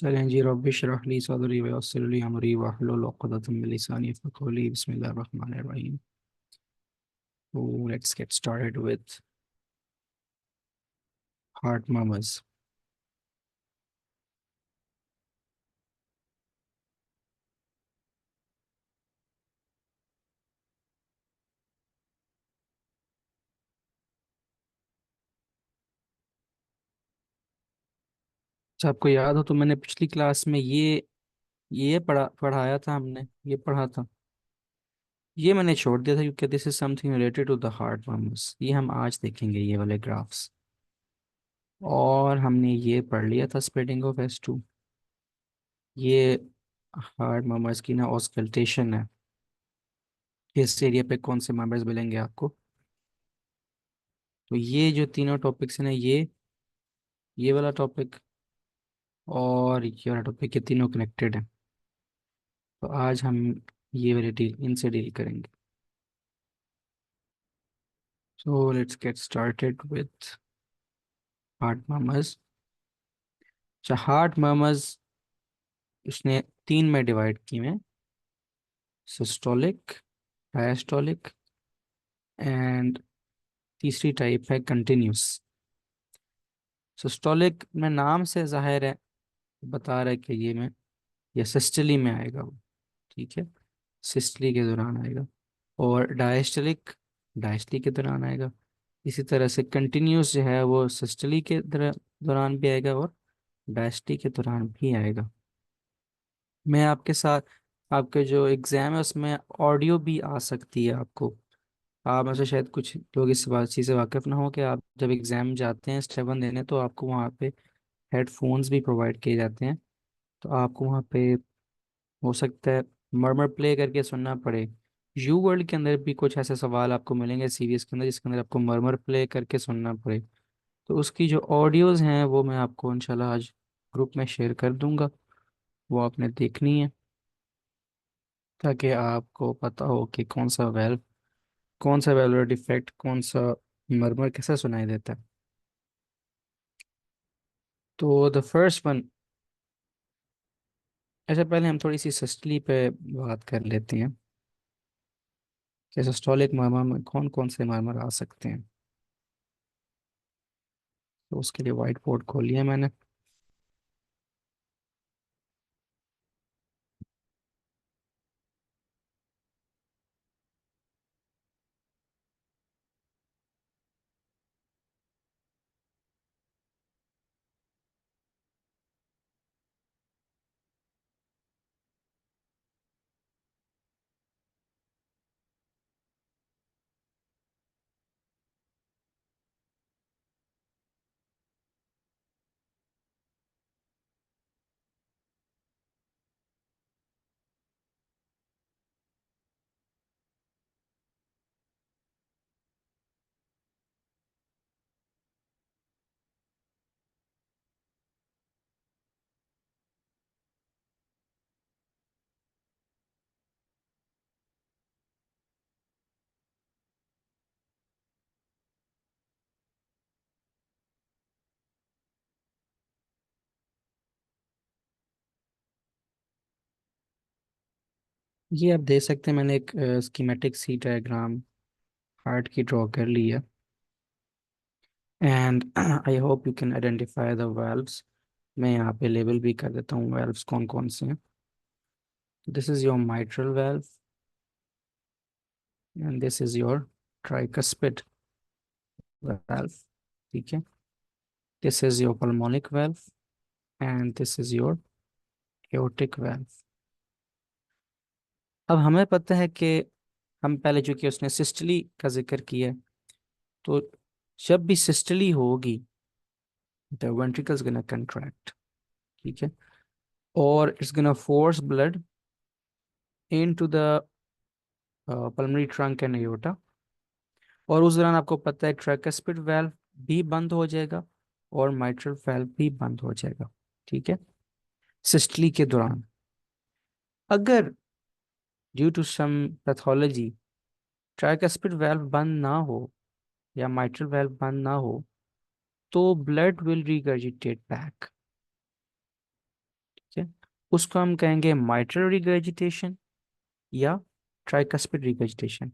चलें जी। रब्बि इश्रह ली सदरी व यस्सिर ली अमरी वहलुल उक़दतम मिन लिसानी यफ़क़हू क़ौली। बिस्मिल्लाहिर रहमानिर रहीम। So let's get started with heart murmurs. अच्छा, आपको याद हो तो मैंने पिछली क्लास में ये पढ़ाया था। हमने ये पढ़ा था। ये मैंने छोड़ दिया था क्योंकि this is something related to the heart murmurs. ये हम आज देखेंगे, ये वाले ग्राफ्स। और हमने ये पढ़ लिया था स्प्रेडिंग ऑफ S2। ये हार्ट मर्मर्स की ना ऑस्कल्टेशन है। इस एरिया पे कौन से मर्मर्स मिलेंगे आपको। तो ये जो तीनों टॉपिक्स हैं ना, ये वाला टॉपिक और ये वाला टॉपिक, ये तीनों कनेक्टेड हैं। तो आज हम ये वाले डील इनसे डील करेंगे। So let's get started with heart murmurs. अच्छा, हार्ट मर्मर्स उसने तीन में डिवाइड किए हैं: सिस्टोलिक, डायस्टोलिक एंड तीसरी टाइप है कंटिन्यूस। सिस्टोलिक में नाम से जाहिर है, बता रहा है कि ये सिस्टली में आएगा वो। ठीक है, सिस्टली के दौरान आएगा। और डायस्टोलिक डायस्टली के दौरान आएगा। इसी तरह से कंटिन्यूस जो है वो सिस्टली के दौरान भी आएगा और डायस्टली के दौरान भी आएगा। मैं आपके साथ, आपके जो एग्ज़ाम है उसमें ऑडियो भी आ सकती है आपको। आप में से शायद कुछ लोग इस बात चीज़ से वाकिफ़ ना हो कि आप जब एग्ज़ाम जाते हैं स्टेप 1 देने, तो आपको वहाँ पे हेडफोन्स भी प्रोवाइड किए जाते हैं। तो आपको वहाँ पे हो सकता है मर्मर प्ले करके सुनना पड़े। यू वर्ल्ड के अंदर भी कुछ ऐसे सवाल आपको मिलेंगे सीवीएस के अंदर जिसके अंदर आपको मर्मर प्ले करके सुनना पड़े। तो उसकी जो ऑडियोज़ हैं वो मैं आपको इंशाल्लाह आज ग्रुप में शेयर कर दूंगा। वो आपने देखनी है ताकि आपको पता हो कि कौन सा वेलुलर डिफेक्ट, कौन सा मरमर कैसा सुनाई देता है। तो द फर्स्ट वन। अच्छा, पहले हम थोड़ी सी सिस्टली पे बात कर लेते हैं कि सिस्टोलिक मरमर में कौन कौन से मरमर आ सकते हैं। तो उसके लिए वाइट बोर्ड खोल लिया मैंने। ये आप देख सकते हैं, मैंने एक स्कीमेटिक सी डायग्राम हार्ट की ड्रॉ कर ली है। And I hope you can identify the valves. मैं यहाँ पे लेबल भी कर देता हूँ वाल्व्स कौन कौन से हैं। This is your mitral valve and this is your tricuspid valve. ठीक है, this is your pulmonic valve and this is your aortic valve। अब हमें पता है कि हम पहले, चूंकि उसने सिस्टली का जिक्र किया है, तो जब भी सिस्टली होगी द ventricles gonna contract। ठीक है, और it's gonna force blood into the pulmonary trunk and aorta। और उस दौरान आपको पता है ट्राइकस्पिड वाल्व भी बंद हो जाएगा और माइट्रल वाल्व भी बंद हो जाएगा। ठीक है, सिस्टली के दौरान अगर due to some pathology tricuspid valve बंद ना हो या माइट्रल वाल्व बंद ना हो, तो ब्लड विल रिगर्जिटेट बैक। उसको हम कहेंगे माइट्रल रिगर्जिटेशन या tricuspid regurgitation.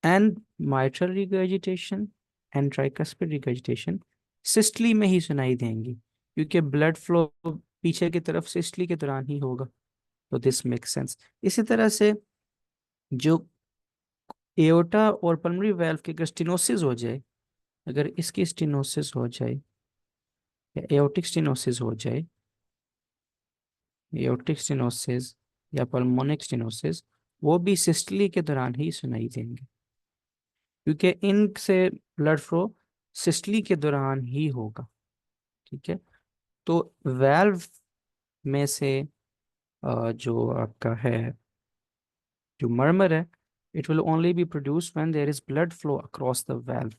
And mitral regurgitation and tricuspid regurgitation systole में ही सुनाई देंगी, क्योंकि ब्लड फ्लो पीछे की तरफ सिस्टली के दौरान ही होगा। तो दिस मेक्स सेंस। इसी तरह से जो एओर्टा और पल्मोनरी वाल्व की अगर स्टेनोसिस हो जाए, अगर इसकी स्टेनोसिस हो जाए या एओर्टिक स्टेनोसिस हो जाए, एओर्टिक स्टेनोसिस या पल्मोनिक स्टेनोसिस, वो भी सिस्टली के दौरान ही सुनाई देंगे, क्योंकि इनसे ब्लड फ्लो सिस्टली के दौरान ही होगा। ठीक है। तो वाल्व में से जो आपका है, जो मर्मर है, it will only be produce when there is blood flow across the valve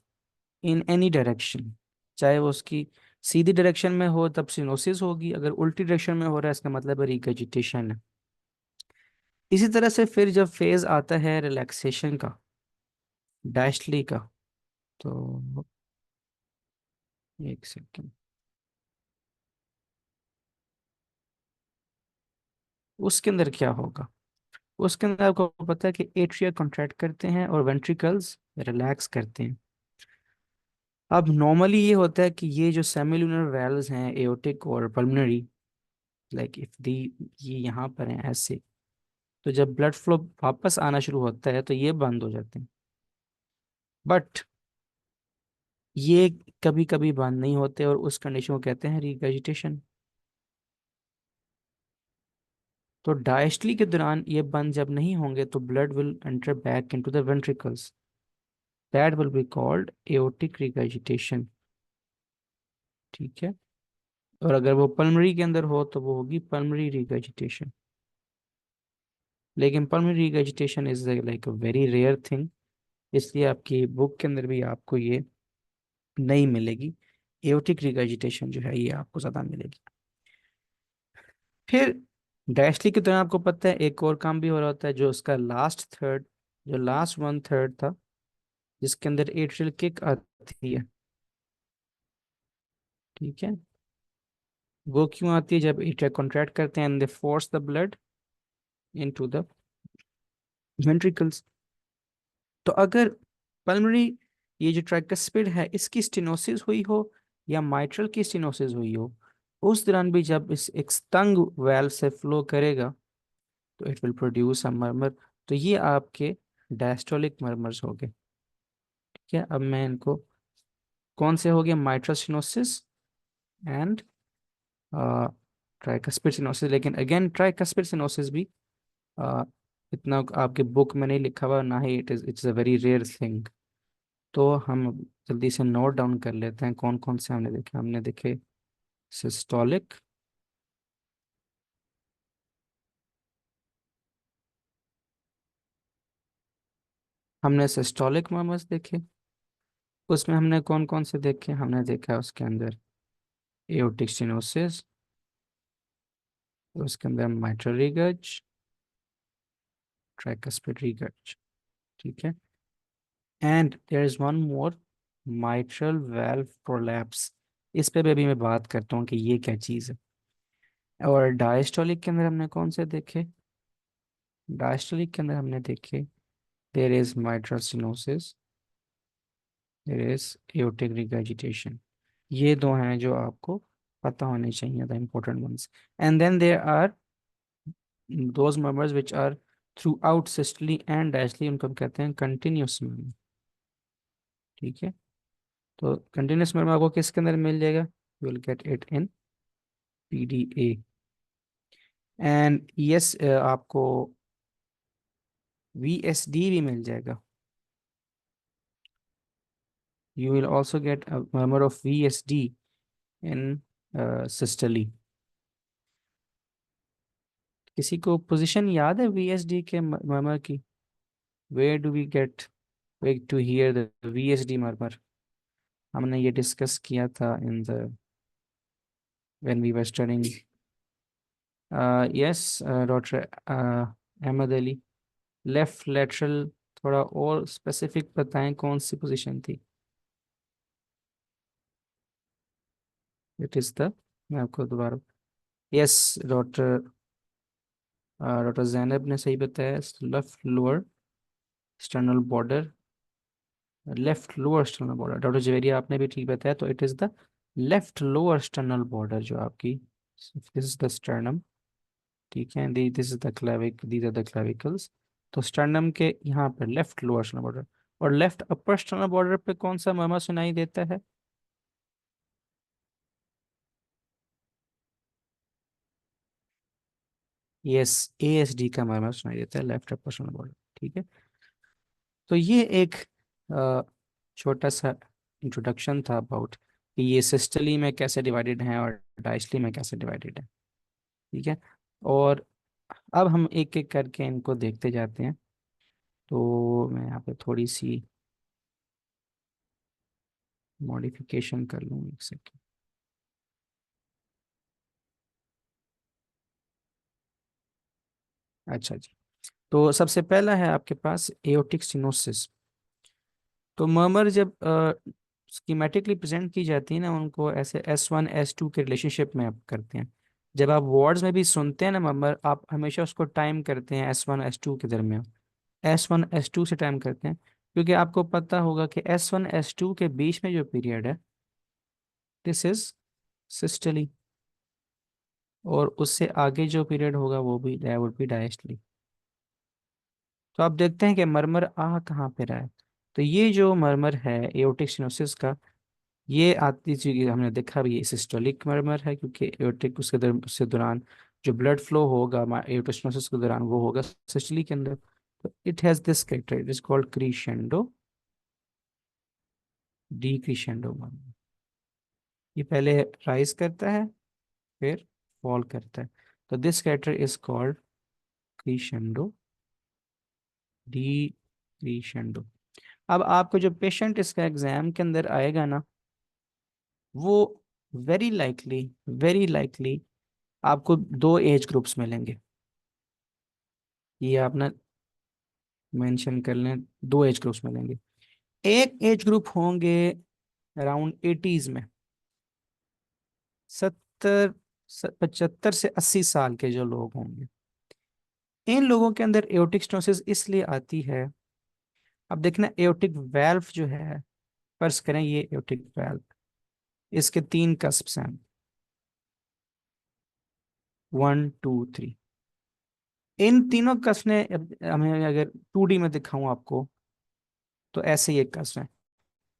in any direction. चाहे वो उसकी सीधी डायरेक्शन में हो तब सिनोसिस होगी, अगर उल्टी डायरेक्शन में हो रहा है इसका मतलब है रिगर्जिटेशन है। इसी तरह से फिर जब फेज आता है रिलैक्सेशन का, डायस्टली का, तो एक सेकेंड, उसके अंदर क्या होगा? उसके अंदर आपको पता है कि एट्रिया कॉन्ट्रैक्ट करते हैं और वेंट्रिकल्स रिलैक्स करते हैं। अब नॉर्मली ये होता है कि ये जो सेमिलुनर वेल्व्स हैं एओर्टिक और पल्मोनरी, लाइक इफ दी, ये यहाँ पर हैं ऐसे, तो जब ब्लड फ्लो वापस आना शुरू होता है तो ये बंद हो जाते हैं। बट ये कभी कभी बंद नहीं होते और उस कंडीशन को कहते हैं रिगर्जिटेशन। तो डायस्टली के दौरान ये बंद जब नहीं होंगे तो blood will enter back into the ventricles, that will be called aortic regurgitation. ठीक है। और अगर वो पल्मोनरी के अंदर हो तो वो होगी पल्मोनरी रिगर्जिटेशन। लेकिन pulmonary regurgitation is like a very rare thing, इसलिए आपकी बुक के अंदर भी आपको ये नहीं मिलेगी। एओर्टिक रिगर्जिटेशन जो है ये आपको ज्यादा मिलेगी। फिर डायस्टली के दौरान आपको पता है एक और काम भी हो रहा होता है, जो उसका लास्ट थर्ड, जो लास्ट वन थर्ड था, जिसके अंदर एट्रियल किक आती है। ठीक है। वो क्यों आती है? जब एट्रिया कॉन्ट्रैक्ट करते हैं and they force the blood into the ventricles. तो अगर पल्मोनरी, ये जो ट्राइकस्पिड है, इसकी स्टेनोसिस हुई हो या माइट्रल की स्टेनोसिस हुई हो, उस दौरान भी जब इस एक तंग वाल्व से फ्लो करेगा तो it will produce a murmur. तो ये आपके डायस्टोलिक मर्मर्स हो गए। ठीक है। अब मैं इनको, कौन से हो गए? Mitral stenosis and tricuspid stenosis. लेकिन अगेन ट्राइकस्पिड स्टेनोसिस भी uh, इतना आपके बुक में नहीं लिखा हुआ, ना ही it's a very rare thing. तो हम जल्दी से नोट डाउन कर लेते हैं कौन कौन से हमने देखे। हमने देखे सिस्टोलिक, हमने सिस्टोलिक मर्मर्स देखे। उसमें हमने कौन कौन से देखे? हमने देखा उसके अंदर एओर्टिक स्टेनोसिस, उसके अंदर माइट्रल रिगर्ज, ट्राइकस्पिड रिगर्ज। ठीक है। And there is one more, mitral valve prolapse. इस पे भी अभी मैं बात करता हूँ कि ये क्या चीज़ है। और डायस्टोलिक के अंदर हमने कौन से देखे? डायस्टोलिक के अंदर हमने देखे there is mitral stenosis, there is aortic regurgitation. ये दो हैं जो आपको पता होने चाहिए, the important ones। And then there are those members which are throughout systole and diastole, उनको हम कहते हैं कंटिन्यूस मेंबर। ठीक है। तो कंटिन्यूस मेंबर आपको किसके अंदर मिल जाएगा? You will get it in PDA. And yes, आपको वीएसडी भी मिल जाएगा। You will also get a murmur of VSD in systole। किसी को पोजीशन याद है VSD के murmur की? Where do we get, where to hear the VSD murmur? हमने ये डिस्कस किया था in the, when we were studying। yes, doctor Ahmed Ali, left lateral, थोड़ा और स्पेसिफिक बताएं कौन सी पोजीशन थी? इट इज द, मैं आपको दोबारा, यस डॉक्टर डॉक्टर जैनब ने सही बताया, left lower external border, left lower external border. Doctor Javeria आपने भी ठीक बताया, तो it is the left lower external border जो आपकी, दिस इज द स्टर्नम। ठीक है, this is the clavicle, these are the clavicles. तो स्टर्नम के यहाँ पर लेफ्ट लोअर एक्सटर्नल बॉर्डर, और लेफ्ट अपर एक्सटर्नल बॉर्डर पे कौन सा मर्मर सुनाई देता है? यस, एएसडी का मर्मर सुनाई देता है, लेफ्ट अपर एक्सटर्नल बॉर्डर। ठीक है, तो ये एक अ, छोटा सा इंट्रोडक्शन था अबाउट कि ये सिस्टली में कैसे डिवाइडेड है और डायस्टली में कैसे डिवाइडेड है। ठीक है, और अब हम एक एक करके इनको देखते जाते हैं। तो मैं यहाँ पे थोड़ी सी मॉडिफिकेशन कर लूँ, एक सेकेंड। अच्छा जी, तो सबसे पहला है आपके पास एओर्टिक सिनोसिस। तो मर्मर जब स्कीमेटिकली प्रेजेंट की जाती है ना, उनको ऐसे S1 S2 के रिलेशनशिप में आप करते हैं। जब आप वर्ड्स में भी सुनते हैं ना मर्मर, आप हमेशा उसको टाइम करते हैं S1 S2 के दरमियान, S1 S2 से टाइम करते हैं, क्योंकि आपको पता होगा कि S1 S2 के बीच में जो पीरियड है, दिस इज सिस्टली, और उससे आगे जो पीरियड होगा वो भी वुड बी डायस्टली। तो आप देखते हैं कि मरमर आ कहाँ पे रहा है। तो ये जो मरमर है एओर्टिक स्टेनोसिस का, ये आती चीज हमने देखा भी, ये सिस्टोलिक मरमर है, क्योंकि एओर्टिक उसके दौरान जो ब्लड फ्लो होगा एओर्टिक स्टेनोसिस के दौरान वो होगा सिस्टोली के अंदर। तो it has this character, it is called crescendo, decrescendo murmur. ये पहले राइज करता है, फिर फॉल करता है। तो this character is called crescendo, डीक्रीशेंडो। अब आपको जो पेशेंट इसका एग्जाम के अंदर आएगा ना, वो वेरी लाइकली, वेरी लाइकली आपको दो एज ग्रुप्स मिलेंगे। ये आप ना मेंशन कर लें, दो एज ग्रुप्स मिलेंगे। एक एज ग्रुप होंगे अराउंड 80s में, 70, 75 से 80 साल के जो लोग होंगे, इन लोगों के अंदर एओर्टिक स्टेनोसिस इसलिए आती है। अब देखना, एओर्टिक वेल्व जो है, फर्ज करें ये एओर्टिक वेल्व, इसके तीन कस्प्स हैं, 1 2 3। इन तीनों कस्प ने हमें अगर 2D में दिखाऊं आपको, तो ऐसे ही एक कस्प है।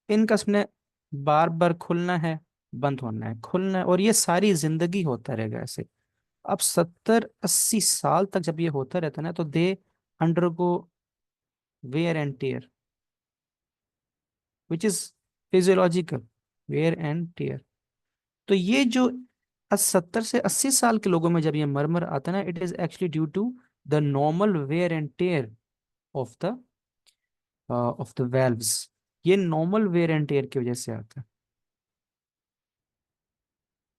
इन कस्प ने बार बार खुलना है, बंद होना है, खुलना है, और ये सारी जिंदगी होता रहेगा ऐसे। अब 70 80 साल तक जब ये होता रहता है ना, तो they undergo wear and tear, which is physiological, wear and tear. तो ये जो 70 से 80 साल के लोगों में जब ये मरमर आता है ना, it is actually due to the normal wear and tear of the valves. ये नॉर्मल वेयर एंड टेयर की वजह से आता है,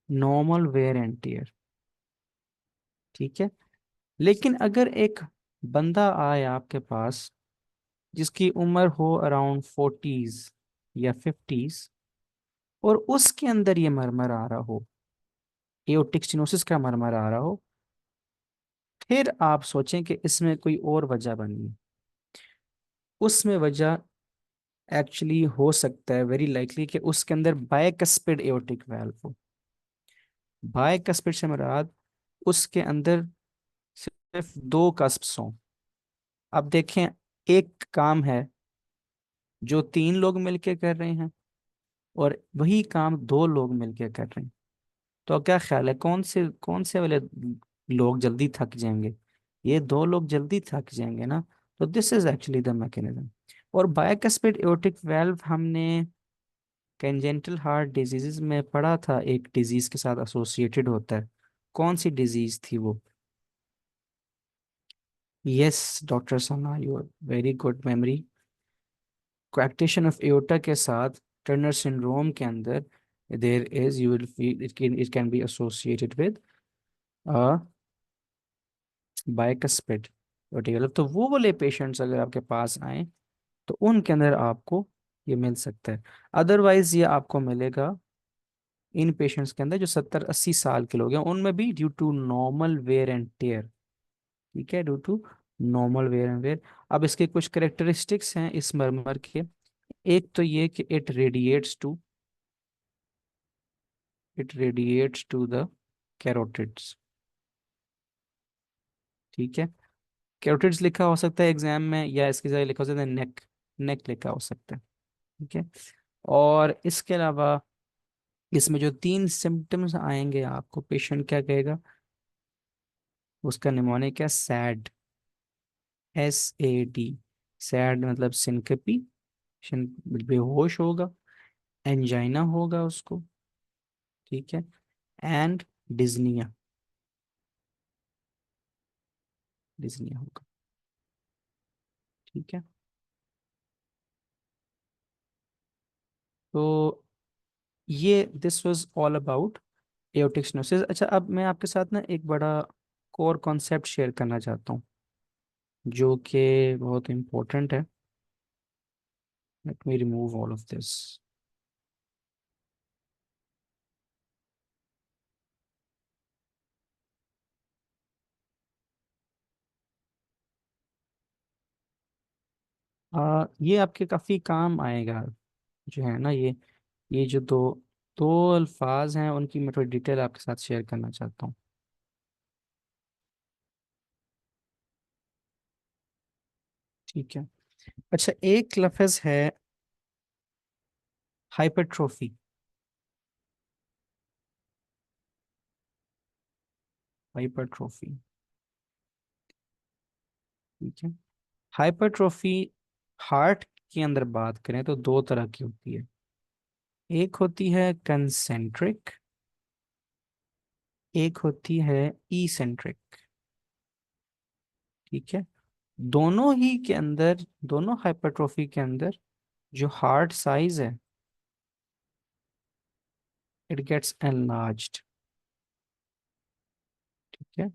नॉर्मल वेयर एंड टेयर। ठीक है, लेकिन अगर एक बंदा आए आपके पास जिसकी उम्र हो अराउंड 40s या 50s, और उसके अंदर ये मरमर आ रहा हो, एओर्टिक स्टेनोसिस का मरमर आ रहा हो, फिर आप सोचें कि इसमें कोई और वजह बनी है। उसमें वजह एक्चुअली हो सकता है, वेरी लाइकली, कि उसके अंदर बायकस्पिड एओर्टिक वाल्व हो। बायकस्पिड से मुराद उसके अंदर सिर्फ दो कस्प्स हों। अब देखें, एक काम है जो तीन लोग मिलके कर रहे हैं, और वही काम दो लोग मिलके कर रहे हैं। तो क्या ख्याल है, कौन से वाले लोग जल्दी थक जाएंगे? ये दो लोग जल्दी थक जाएंगे ना। तो this is actually the mechanism. और बायकस्पिड एओर्टिक वाल्व हमने कंजेंटल हार्ट डिजीजेस में पढ़ा था, एक डिजीज के साथ एसोसिएटेड होता है। कौन सी डिजीज थी वो? Yes doctor Sana, your very good memory. Coarctation of aorta के साथ टर्नर सिंड्रोम के अंदर there is, you will feel it can be associated with a bicuspid vertical. तो वो वाले पेशेंट्स अगर आपके पास आए, तो उनके अंदर आपको ये मिल सकता है। अदरवाइज ये आपको मिलेगा इन पेशेंट्स के अंदर जो 70 80 साल के लोग हैं, उनमें भी due to normal wear and tear. ठीक है, due to normal wear and wear. अब इसके कुछ करेक्टरिस्टिक्स हैं इस मरमर के। एक तो ये कि इट रेडिएट्स टू द कैरोटिड्स। ठीक है, कैरोटिड्स लिखा हो सकता है एग्जाम में, या इसकी जगह लिखा हो सकता है नेक, नेक लिखा हो सकता है। ठीक है, और इसके अलावा इसमें जो तीन सिम्टम्स आएंगे आपको, पेशेंट क्या कहेगा, उसका निमोनिक है सैड, SAD। सैड मतलब सिंकपी, बेहोश होगा, एंजाइना होगा उसको। ठीक है, एंड डिज्निया, डिज्निया होगा। ठीक है, तो ये this was all about aortic stenosis. अच्छा, अब मैं आपके साथ ना एक बड़ा कोर कॉन्सेप्ट शेयर करना चाहता हूँ, जो कि बहुत इम्पोर्टेंट है। Let me remove all of this. ये आपके काफ़ी काम आएगा, जो है ना, ये जो दो दो अल्फाज हैं, उनकी मैं थोड़ी डिटेल आपके साथ शेयर करना चाहता हूँ। ठीक है, अच्छा, एक लफ्ज है हाइपरट्रोफी। हाइपरट्रोफी, ठीक है। हाइपरट्रोफी हार्ट के अंदर बात करें तो दो तरह की होती है। एक होती है कंसेंट्रिक, एक होती है इसेंट्रिक। ठीक है, दोनों ही के अंदर, दोनों हाइपरट्रोफी के अंदर जो हार्ट साइज है, इट गेट्स एनलार्ज्ड। ठीक है,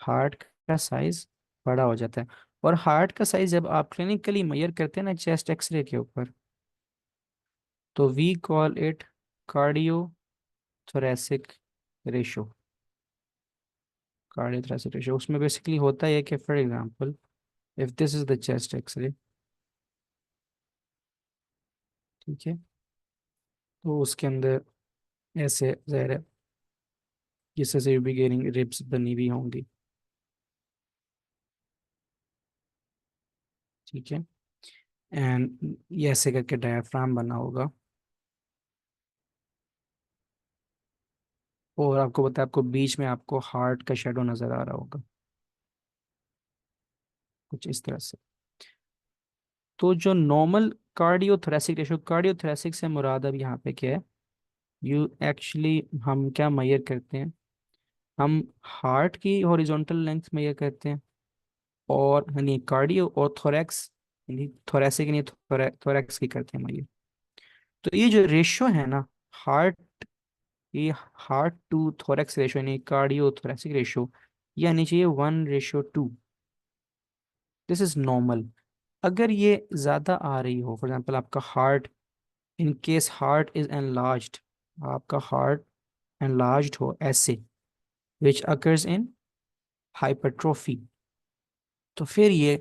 हार्ट का साइज बड़ा हो जाता है। और हार्ट का साइज जब आप क्लिनिकली मेजर करते हैं ना चेस्ट एक्सरे के ऊपर, तो we call it cardio thoracic ratio. Cardio thoracic ratio, उसमें बेसिकली होता है कि for example if this is the chest x ray, ठीक है, तो उसके अंदर ऐसे ज़ाहिर है जिससे से बिगिनिंग रिब्स बनी हुई होंगी। ठीक है, एंड ये ऐसे करके डायफ्राम बना होगा। और आपको पता है, आपको बीच में आपको हार्ट का शेडो नजर आ रहा होगा, कुछ इस तरह से। तो जो नॉर्मल कार्डियोथोरेसिक रेशो, कार्डियोथोरेसिक से मुराद अब यहाँ पे क्या है, यू एक्चुअली हम क्या मेजर करते हैं, हम हार्ट की हॉरिजॉन्टल लेंथ मेजर करते हैं, और यानी कार्डियो और थोरैक्स, यानी थोरेसिक यानी थोरैक्स की करते हैं मेजर। तो ये जो रेशो है ना, हार्ट, ये हार्ट टू थोरैक्स रेशो यानी कार्डियो थोरेसिक रेशो, ये आनी चाहिए 1:2। This is normal. अगर ये ज्यादा आ रही हो, फॉर एग्जांपल आपका heart, in case heart is enlarged, आपका हार्ट एनलार्ज्ड हो ऐसे, विच अकर्स इन हाइपरट्रोफी, तो फिर ये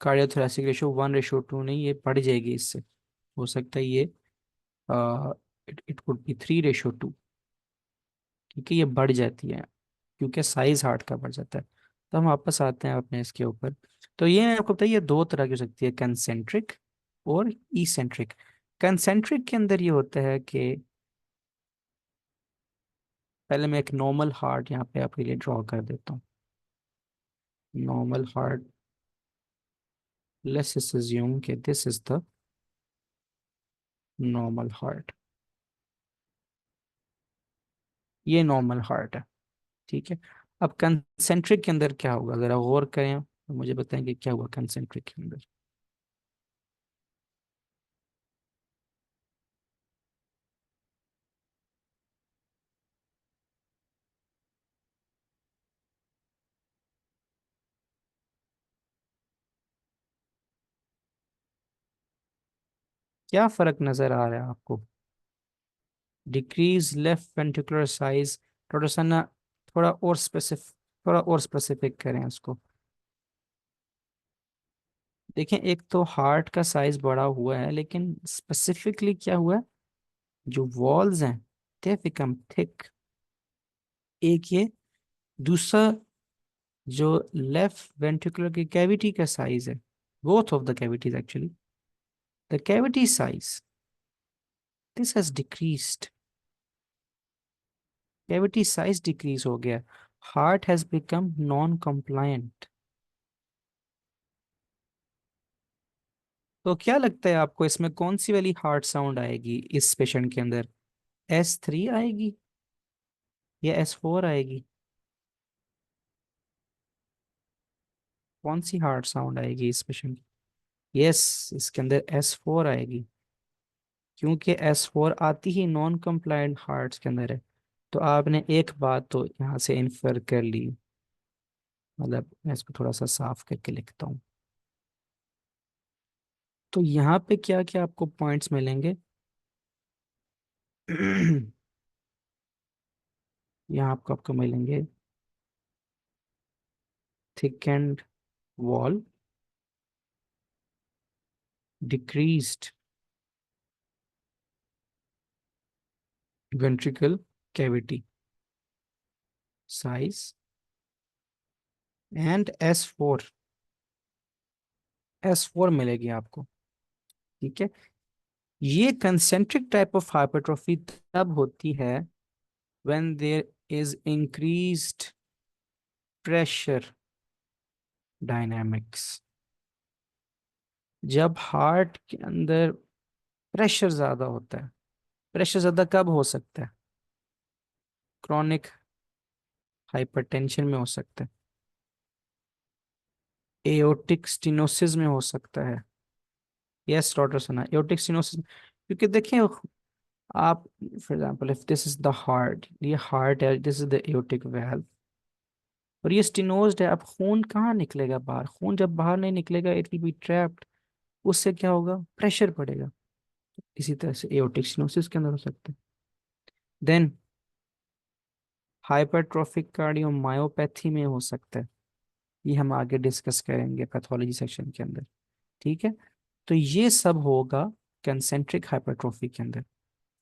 कार्डियोथोरेसिक रेशो 1:2 नहीं, ये बढ़ जाएगी इससे। हो सकता है ये इट कुड बी 3:2। ठीक है, ये बढ़ जाती है क्योंकि साइज हार्ट का बढ़ जाता है। तो हम वापस आते हैं अपने इसके ऊपर। तो ये आपको बताइए दो तरह की हो सकती है, कंसेंट्रिक और इसेंट्रिक। कंसेंट्रिक के अंदर ये होता है कि, पहले मैं एक नॉर्मल हार्ट यहाँ पे आपके लिए ड्रॉ कर देता हूँ। नॉर्मल हार्ट, लेट्स अज्यूम कि this is the normal heart, ये नॉर्मल हार्ट है। ठीक है, अब कंसेंट्रिक के अंदर क्या होगा, जरा गौर करें तो मुझे बताएं कि क्या हुआ कंसेंट्रिक के अंदर। क्या फर्क नजर आ रहा है आपको, डिक्रीज लेफ्ट वेंट्रिकुलर साइज, थोड़ा सा ना, थोड़ा और स्पेसिफिक, थोड़ा और स्पेसिफिक करें इसको। देखें, एक तो हार्ट का साइज बड़ा हुआ है, लेकिन स्पेसिफिकली क्या हुआ है, जो वॉल्स हैं दे बिकम थिक। एक ये, दूसरा जो लेफ्ट वेंट्रिकुलर की कैविटी का साइज है, both of the cavities actually, the cavity size this has decreased. Cavity size decrease हो गया, heart has become non compliant. तो क्या लगता है आपको, इसमें कौन सी वाली हार्ट साउंड आएगी इस पेशेंट के अंदर? S3 आएगी या S4 आएगी? कौन सी हार्ट साउंड आएगी इस पेशेंट की? यस, इसके अंदर S4 आएगी, क्योंकि S4 आती ही नॉन कंप्लायंट हार्ट्स के अंदर है। तो आपने एक बात तो यहाँ से इन्फर कर ली। मतलब मैं इसको थोड़ा सा साफ करके लिखता हूँ। तो यहाँ पे क्या क्या आपको पॉइंट्स मिलेंगे? यहाँ आपको आपको मिलेंगे thick and wall, decreased ventricle cavity size and S4 मिलेगी आपको। ठीक है। ये कंसेंट्रिक टाइप ऑफ हाइपरट्रोफी तब होती है when there is increased pressure dynamics। जब हार्ट के अंदर प्रेशर ज्यादा होता है। प्रेशर ज्यादा कब हो सकता है? क्रॉनिक हाइपरटेंशन में हो सकता है, एओर्टिक स्टेनोसिस में हो सकता है। यस डॉक्टर सुना, एओर्टिक स्टेनोसिस। क्योंकि देखें, आप for example if this is the heart, ये हार्ट है, this is the aortic valve, और ये स्टिनोज्ड है। अब खून कहाँ निकलेगा बाहर? खून जब बाहर नहीं निकलेगा, इट विल बी ट्रैप्ड। उससे क्या होगा? प्रेशर पड़ेगा। इसी तरह से एओर्टिक स्टेनोसिस के अंदर हो सकता है। देन हाइपरट्रोफिक कार्डियोमायोपैथी में हो सकता है। ये हम आगे डिस्कस करेंगे पैथोलॉजी सेक्शन के अंदर। ठीक है। तो ये सब होगा कंसेंट्रिक हाइपरट्रोफी के अंदर।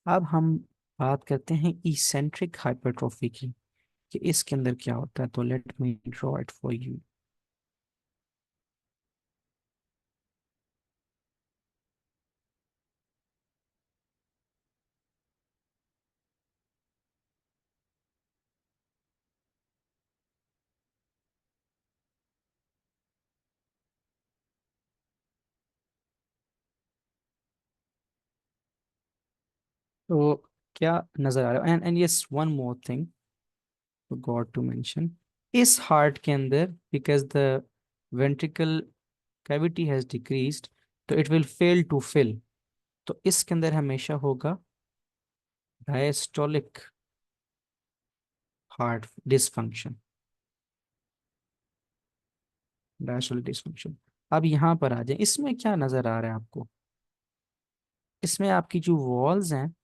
अब हम बात करते हैं इसेंट्रिक हाइपरट्रोफी की, कि इसके अंदर क्या होता है। तो let me draw it for you. तो क्या नजर आ रहा है? And yes, one more thing got to mention. इस हार्ट के अंदर, because the ventricle cavity has decreased, तो it will fail to fill. तो इसके अंदर हमेशा होगा diastolic heart dysfunction. Diastolic dysfunction. अब यहाँ पर आ जाए, इसमें क्या नजर आ रहा है आपको? इसमें आपकी जो वॉल्स हैं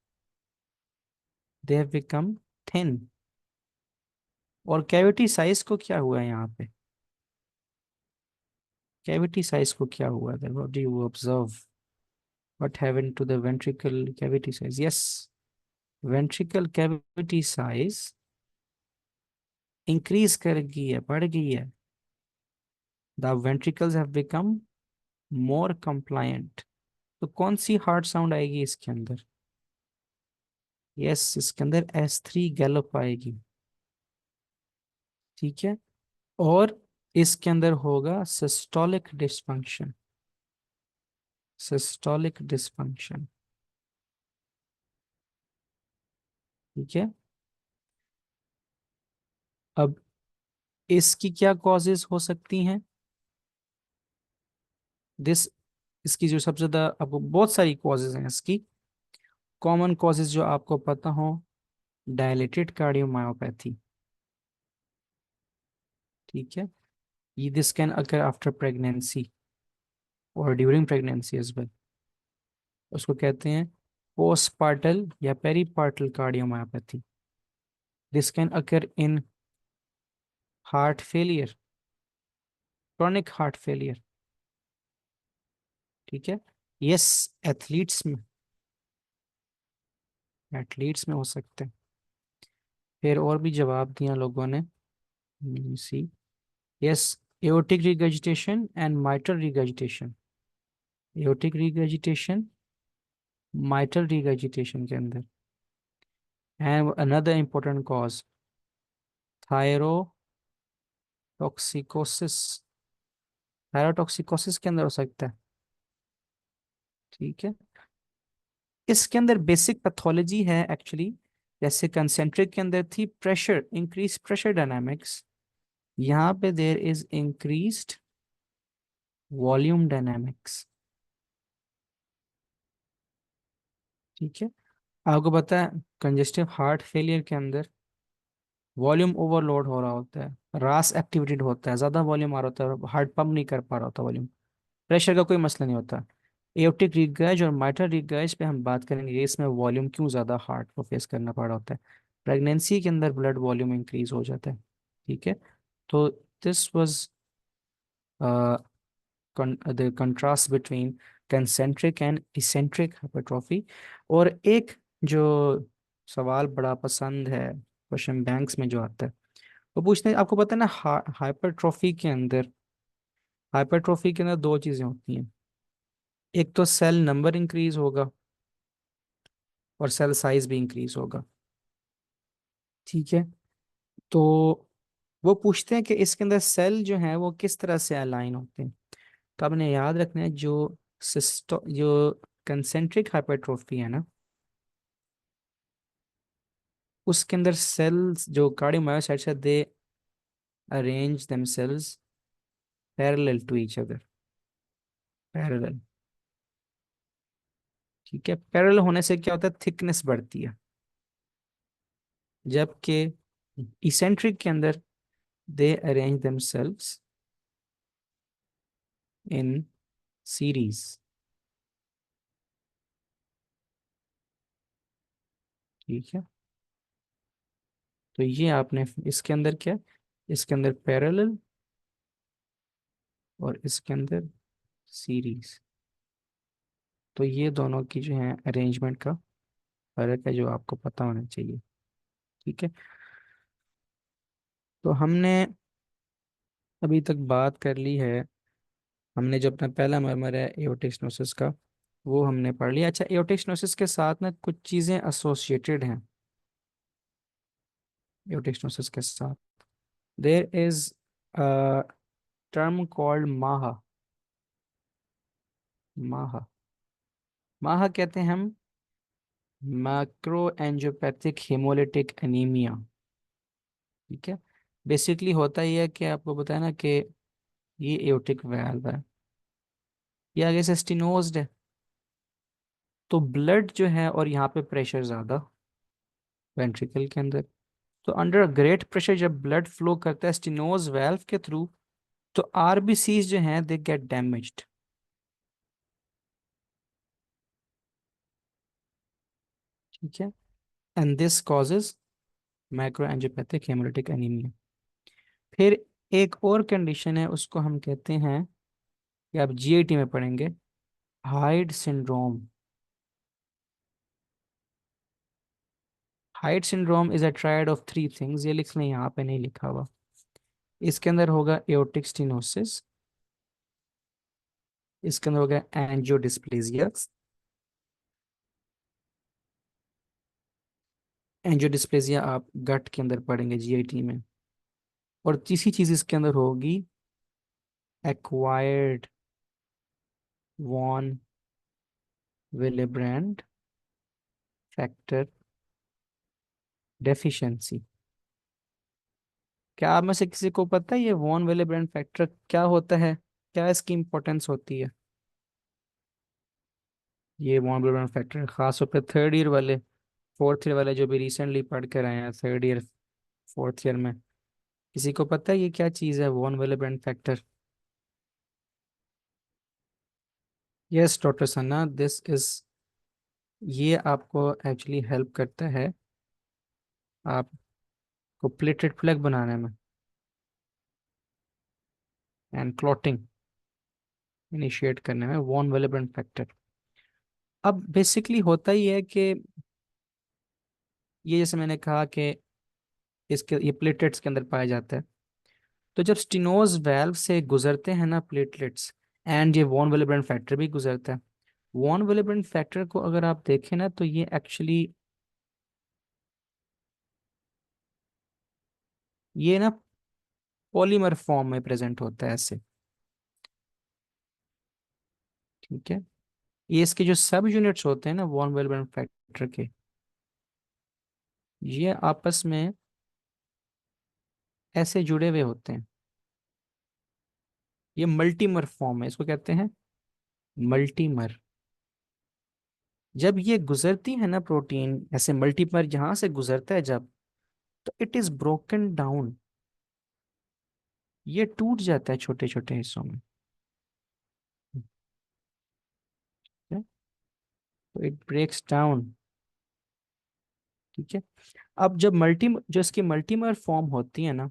दे हैव बिकम थिन। और कैविटी साइज को क्या हुआ है यहाँ पे? कैविटी साइज को क्या हुआ है? What do you observe? What happened to the ventricle cavity size? Yes, ventricle cavity size increase कर गई है, बढ़ गई है। The ventricles have become more compliant. तो कौन सी हार्ट साउंड आएगी इसके अंदर? यस, इसके अंदर S3 गैलोप आएगी। ठीक है। और इसके अंदर होगा सिस्टोलिक डिसफंक्शन। Systolic dysfunction. ठीक है। अब इसकी क्या कॉजेज हो सकती हैं? दिस इसकी जो सबसे ज्यादा, आपको बहुत सारी कॉजेज हैं इसकी। कॉमन कॉजेज जो आपको पता हो, डायलेटेड कार्डियोमायोपैथी। ठीक है। ये this can occur after pregnancy और ड्यूरिंग प्रेगनेंसी एज वेल। उसको कहते हैं पोस्टपार्टल या peripartal cardiomyopathy. This can occur in heart failure, chronic heart failure. ठीक है। यस, एथलीट्स में हो सकते हैं। फिर और भी जवाब दिया लोगों ने। C, yes, aortic regurgitation and mitral regurgitation. Aortic regurgitation, mitral regurgitation के अंदर। And another important cause, thyrotoxicosis. Thyrotoxicosis के अंदर हो सकता है। ठीक है। इसके अंदर बेसिक पैथोलॉजी है एक्चुअली। जैसे कंसेंट्रिक के अंदर थी प्रेशर, इंक्रीज प्रेशर डायनामिक्स, यहाँ पे there is increased volume dynamics. ठीक है। आपको पता है कंजेस्टिव हार्ट फेलियर के अंदर वॉल्यूम ओवरलोड हो रहा होता है, रास एक्टिवेटेड होता है, ज्यादा वॉल्यूम आ रहा होता है, हार्ट पंप नहीं कर पा रहा होता वॉल्यूम। प्रेशर का कोई मसला नहीं होता। एओर्टिक रिगर्ज और माइटरल रिगर्ज पे हम बात करेंगे, ये इसमें वॉल्यूम क्यों ज्यादा हार्ट को फेस करना पड़ रहा होता है। प्रेगनेंसी के अंदर ब्लड वॉल्यूम इंक्रीज हो जाता है। ठीक है। तो this was the contrast between concentric and eccentric hypertrophy। और एक जो सवाल बड़ा पसंद है क्वेश्चन बैंक्स में जो आता है, वो पूछते हैं, आपको पता है ना हाइपरट्रॉफी के अंदर दो चीजें होती हैं। एक तो सेल नंबर इंक्रीज होगा और सेल साइज भी इंक्रीज होगा। ठीक है। तो वो पूछते हैं कि इसके अंदर सेल जो है वो किस तरह से अलाइन होते हैं। तो आपने याद रखना है, जो कंसेंट्रिक हाइपरट्रोफी है ना, उसके अंदर सेल्स जो कार्डियोमायोसाइट्स है, they arrange themselves parallel to each other. Parallel. ठीक है। पैरेलल होने से क्या होता है, थिकनेस बढ़ती है। जबकि इसेंट्रिक के अंदर दे अरेंज देमसेल्व्स इन सीरीज। ठीक है। तो ये आपने इसके अंदर क्या, इसके अंदर पैरेलल और इसके अंदर सीरीज। तो ये दोनों की जो है अरेंजमेंट का फर्क है, जो आपको पता होना चाहिए। ठीक है। तो हमने अभी तक बात कर ली है, हमने जो अपना पहला मर्मर है एओर्टिक स्टेनोसिस का, वो हमने पढ़ लिया। अच्छा, एओर्टिक स्टेनोसिस के साथ ना कुछ चीज़ें एसोसिएटेड हैं। एओर्टिक स्टेनोसिस के साथ there is a term called माहा। माहा, माहा कहते हैं हम मैक्रो एंजियोपैथिक हेमोलिटिक एनीमिया। ठीक है। बेसिकली होता ही है कि आपको बताया ना कि ये एओर्टिक वाल्व है, ये आगे से स्टिनोज्ड है, तो ब्लड जो है, और यहाँ पे प्रेशर ज्यादा वेंट्रिकल के अंदर, तो अंडर ग्रेट प्रेशर जब ब्लड फ्लो करता है स्टिनोज वाल्व के थ्रू, तो आरबीसीज जो हैं दे गेट डैमेज्ड। ठीक है। And this causes micro angiopathic haemolytic anaemia. फिर एक और कंडीशन है, उसको हम कहते हैं, कि आप जीआईटी में पढ़ेंगे, hide syndrome. Hide syndrome is a triad of three things, ये लिख लें, यहाँ पे नहीं लिखा हुआ। इसके अंदर होगा एओर्टिक स्टिनोसिस, इसके अंदर होगा एंजियोडिस्प्लेजिया। एंजियोडिस्प्लेजिया आप गट के अंदर पढ़ेंगे जीआईटी में। और तीसरी चीज इसके अंदर होगी acquired von Willebrand factor deficiency. क्या आप में से किसी को पता है ये वॉन विलेब्रेंड फैक्टर क्या होता है, क्या इसकी इंपॉर्टेंस होती है? ये वॉन विलेब्रेंड फैक्टर खासतौर पे थर्ड ईयर वाले, फोर्थ ईयर वाले जो भी रिसेंटली पढ़ कर आए हैं थर्ड ईयर फोर्थ ईयर में, किसी को पता है ये क्या चीज़ है von Willebrand factor? Yes doctor Sanna, this is, ये आपको एक्चुअली हेल्प करता है आपको प्लेटेड प्लग बनाने में एंड क्लॉटिंग। इनिशिएट करने में, वॉन विलेब्रेंट फैक्टर। अब बेसिकली होता ही है कि ये जैसे मैंने कहा कि इसके ये प्लेटलेट्स के अंदर पाया जाता है। तो जब स्टिनोज वेल्व से गुजरते हैं ना प्लेटलेट्स, एंड ये वॉन विलेब्रेंट फैक्टर भी गुजरता है। वॉन विलेब्रेंट फैक्टर को अगर आप देखें ना, तो ये एक्चुअली ये ना पॉलीमर फॉर्म में प्रेजेंट होता है ऐसे। ठीक है। ये इसके जो सब यूनिट्स होते हैं ना वॉन विलेब्रेंट फैक्टर के, ये आपस में ऐसे जुड़े हुए होते हैं। ये मल्टीमर फॉर्म है, इसको कहते हैं मल्टीमर। जब ये गुजरती है ना प्रोटीन ऐसे मल्टीमर यहां से गुजरता है जब, तो इट इज ब्रोकन डाउन, ये टूट जाता है छोटे छोटे हिस्सों में। ठीक है? तो इट ब्रेक्स डाउन। ठीक है। अब जब मल्टी जो इसकी मल्टीमर फॉर्म होती है ना,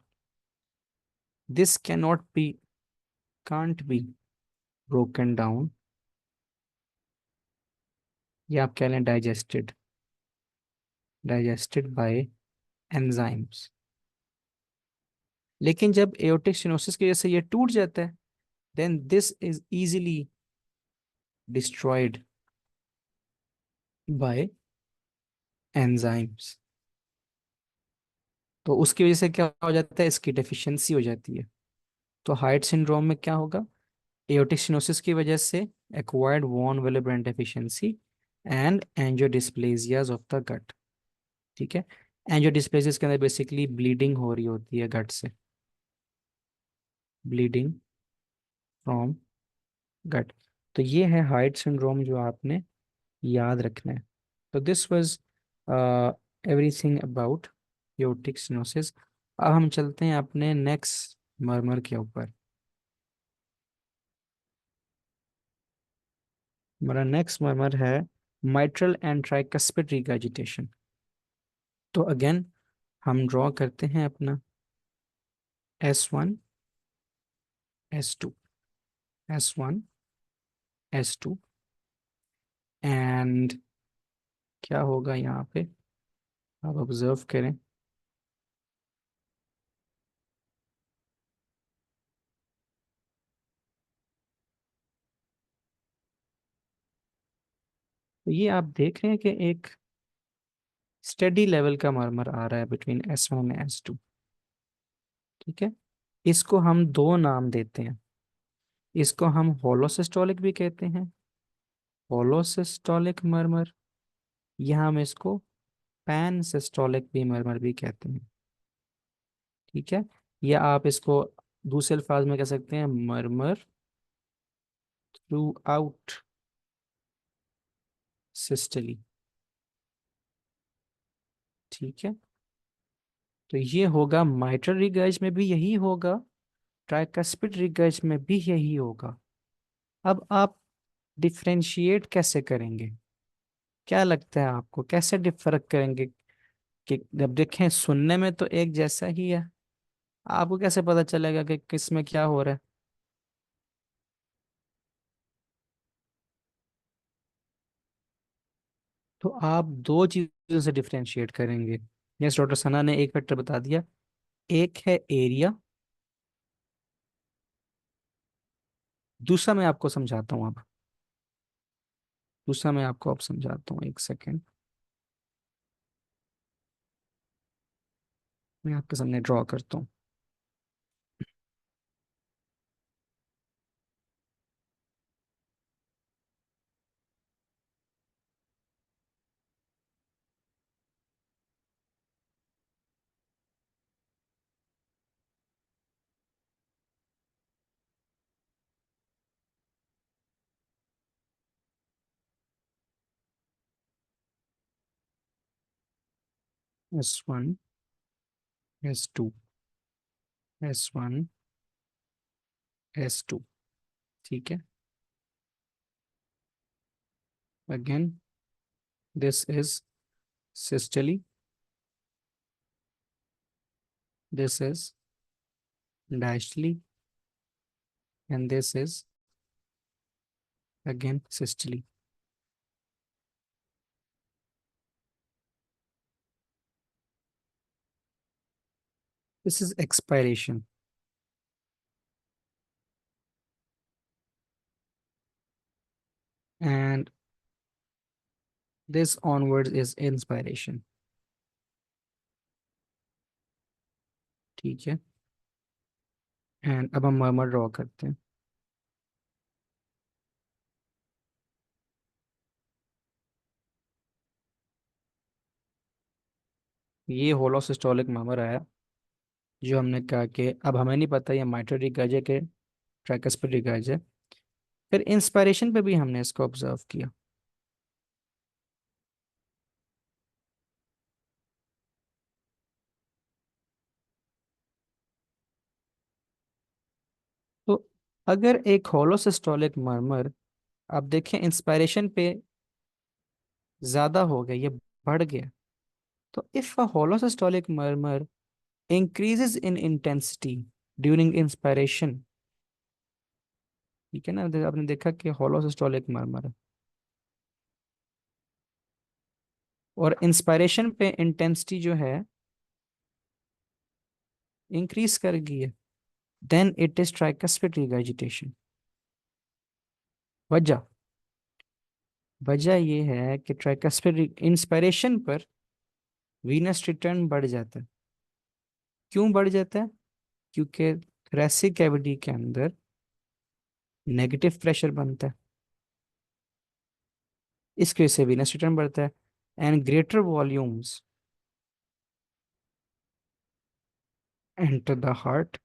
this cannot be, can't be broken down, या आप कह लें डाइजेस्टेड, डाइजेस्टेड बाय एंजाइम्स। लेकिन जब एओर्टिक स्टेनोसिस की वजह से ये टूट जाता है, then this is easily destroyed by enzymes. तो उसकी वजह से क्या हो जाता है, इसकी डेफिशिएंसी हो जाती है। तो हाइट सिंड्रोम में क्या होगा, एओर्टिक स्टेनोसिस की वजह से acquired von Willebrand deficiency and angiodysplasias of the gut. ठीक है। एंजियोडिस्प्लेजिया के अंदर बेसिकली ब्लीडिंग हो रही होती है गट से, ब्लीडिंग फ्रॉम गट। तो ये है हाइट सिंड्रोम जो आपने याद रखना है। तो this was everything about aortic stenosis. अब हम चलते हैं अपने नेक्स्ट मर्मर के ऊपर। हमारा नेक्स्ट मर्मर है माइट्रल एंड ट्राइकस्पिड रिगर्जिटेशन। तो अगेन हम ड्रॉ करते हैं अपना S1 S2, S1 S2, and क्या होगा यहाँ पे, आप ऑब्जर्व करें। तो ये आप देख रहे हैं कि एक स्टेडी लेवल का मर्मर आ रहा है बिटवीन S1 एंड S2। ठीक है। इसको हम दो नाम देते हैं, इसको हम होलोसिस्टोलिक भी कहते हैं, होलोसिस्टोलिक मर्मर, या हम इसको पैन सिस्टोलिक भी मर्मर भी कहते हैं। ठीक है। या आप इसको दूसरे अल्फाज में कह सकते हैं मर्मर थ्रू आउट सिस्टली। ठीक है। तो ये होगा माइट्रल रिगर्ज में भी यही होगा, ट्राइकस्पिड रिगर्ज में भी यही होगा। अब आप डिफरेंशिएट कैसे करेंगे, क्या लगता है आपको कैसे फर्क करेंगे? कि जब देखें सुनने में तो एक जैसा ही है, आपको कैसे पता चलेगा कि किस में क्या हो रहा है? तो आप दो चीजों से डिफरेंशिएट करेंगे। यस, डॉक्टर सना ने एक फैक्टर बता दिया, एक है एरिया, दूसरा मैं आपको समझाता हूँ अब, दूसरा मैं आपको अब समझाता हूँ, एक सेकेंड मैं आपके सामने ड्रॉ करता हूँ। S1 S2, S1 S2। ठीक है। Again this is systole, this is diastole, and this is again systole. This is expiration. And this onwards is inspiration. ठीक है। एंड अब हम मर्मर ड्रॉ करते हैं। ये होलोसिस्टोलिक मर्मर आया, जो हमने कहा कि अब हमें नहीं पता ये माइटरी रिगाज है कि ट्राइकस्पिड रिगाज है। फिर इंस्पायरेशन पे भी हमने इसको ऑब्जर्व किया। तो अगर एक होलोसिस्टोलिक मर्मर, आप देखें इंस्पायरेशन पे ज्यादा हो गया, ये बढ़ गया, तो if a holosystolic murmur increases in intensity during inspiration, ठीक है ना, आपने देखा कि होलोसिस्टोलिक मर्मर है और इंस्पायरेशन पे इंटेंसिटी जो है इंक्रीज कर गई है, then it is tricuspid regurgitation. वजह वजह ये है कि ट्राइकस्पिड इंस्पायरेशन पर वीनस रिटर्न बढ़ जाता है। क्यों बढ़ जाता है? क्योंकि थोरैसिक कैविटी के अंदर नेगेटिव प्रेशर बनता है, इसकी वजह से वीनस रिटर्न बढ़ता है। And greater volumes enter the heart.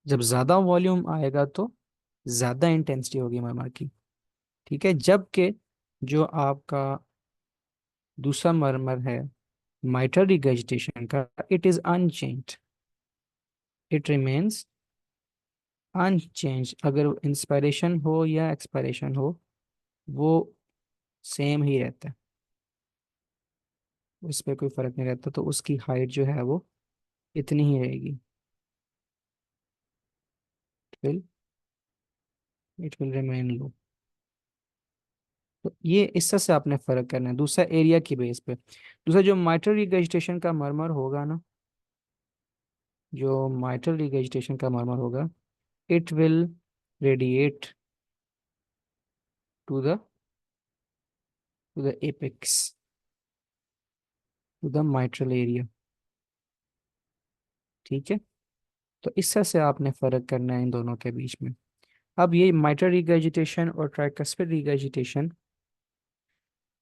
जब ज्यादा वॉल्यूम आएगा तो ज्यादा इंटेंसिटी होगी मरमर की। ठीक है, जबकि जो आपका दूसरा मरमर है माइटर रिगर्जिटेशन का, it is unchanged, it remains unchanged. अगर इंस्पायरेशन हो या एक्सपायरेशन हो, वो सेम ही रहता है, उस पर कोई फर्क नहीं रहता, तो उसकी हाइट जो है वो इतनी ही रहेगी। इट विल रिमेन लो। तो ये इससे से आपने फर्क करना है दूसरा एरिया की बेस पे। दूसरा जो माइटर रिगर्जिटेशन का मरमर होगा ना, जो माइटर रिगर्जिटेशन का मरमर होगा, it will radiate to the apex, to the mitral area. ठीक है, तो इससे से आपने फर्क करना है इन दोनों के बीच में। अब ये माइटर रिगर्जिटेशन और ट्राइकस्पिड रिगर्जिटेशन,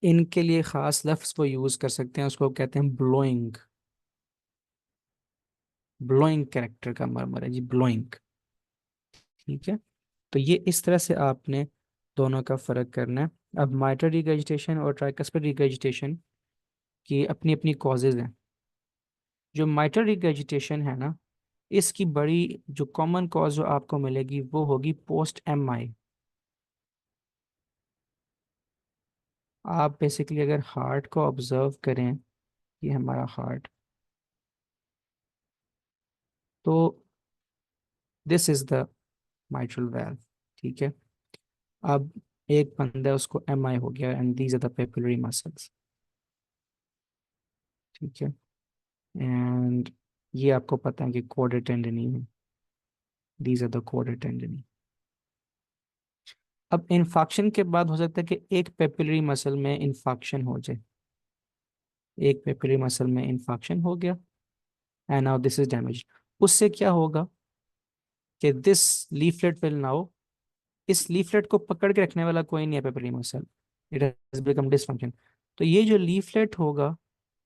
इनके लिए खास लफ्ज वो यूज कर सकते हैं, उसको कहते हैं ब्लोइंग। ब्लोइंग कैरेक्टर का मरमर है जी, ब्लोइंग। ठीक है, तो ये इस तरह से आपने दोनों का फर्क करना है। अब माइटर रिगर्जिटेशन और ट्राइकस्पिड रिगर्जिटेशन की अपनी अपनी कॉजेज हैं। जो माइटर रिगर्जिटेशन है ना, इसकी बड़ी जो कॉमन कॉज जो आपको मिलेगी वो होगी पोस्ट एम आई। आप बेसिकली अगर हार्ट को ऑब्जर्व करें, ये हमारा हार्ट, तो this is the mitral valve. ठीक है, अब एक बंदा है, उसको एम आई हो गया, and these are the papillary muscles. ठीक है, एंड ये आपको पता है कि कोडेड टेंडनी है, दीज आर द कोडेड टेंडनी। अब इन्फाक्शन के बाद हो सकता है कि एक पेपिलरी मसल में इन्फाक्शन हो जाए, एक पेपिलरी मसल में इन्फाक्शन हो गया, and now this is damage. उससे क्या होगा कि दिस लीफलेट विल नाउ, इस लीफलेट को पकड़ के रखने वाला कोई नहीं है papillary muscle, it has become dysfunction. तो ये जो लीफलेट होगा,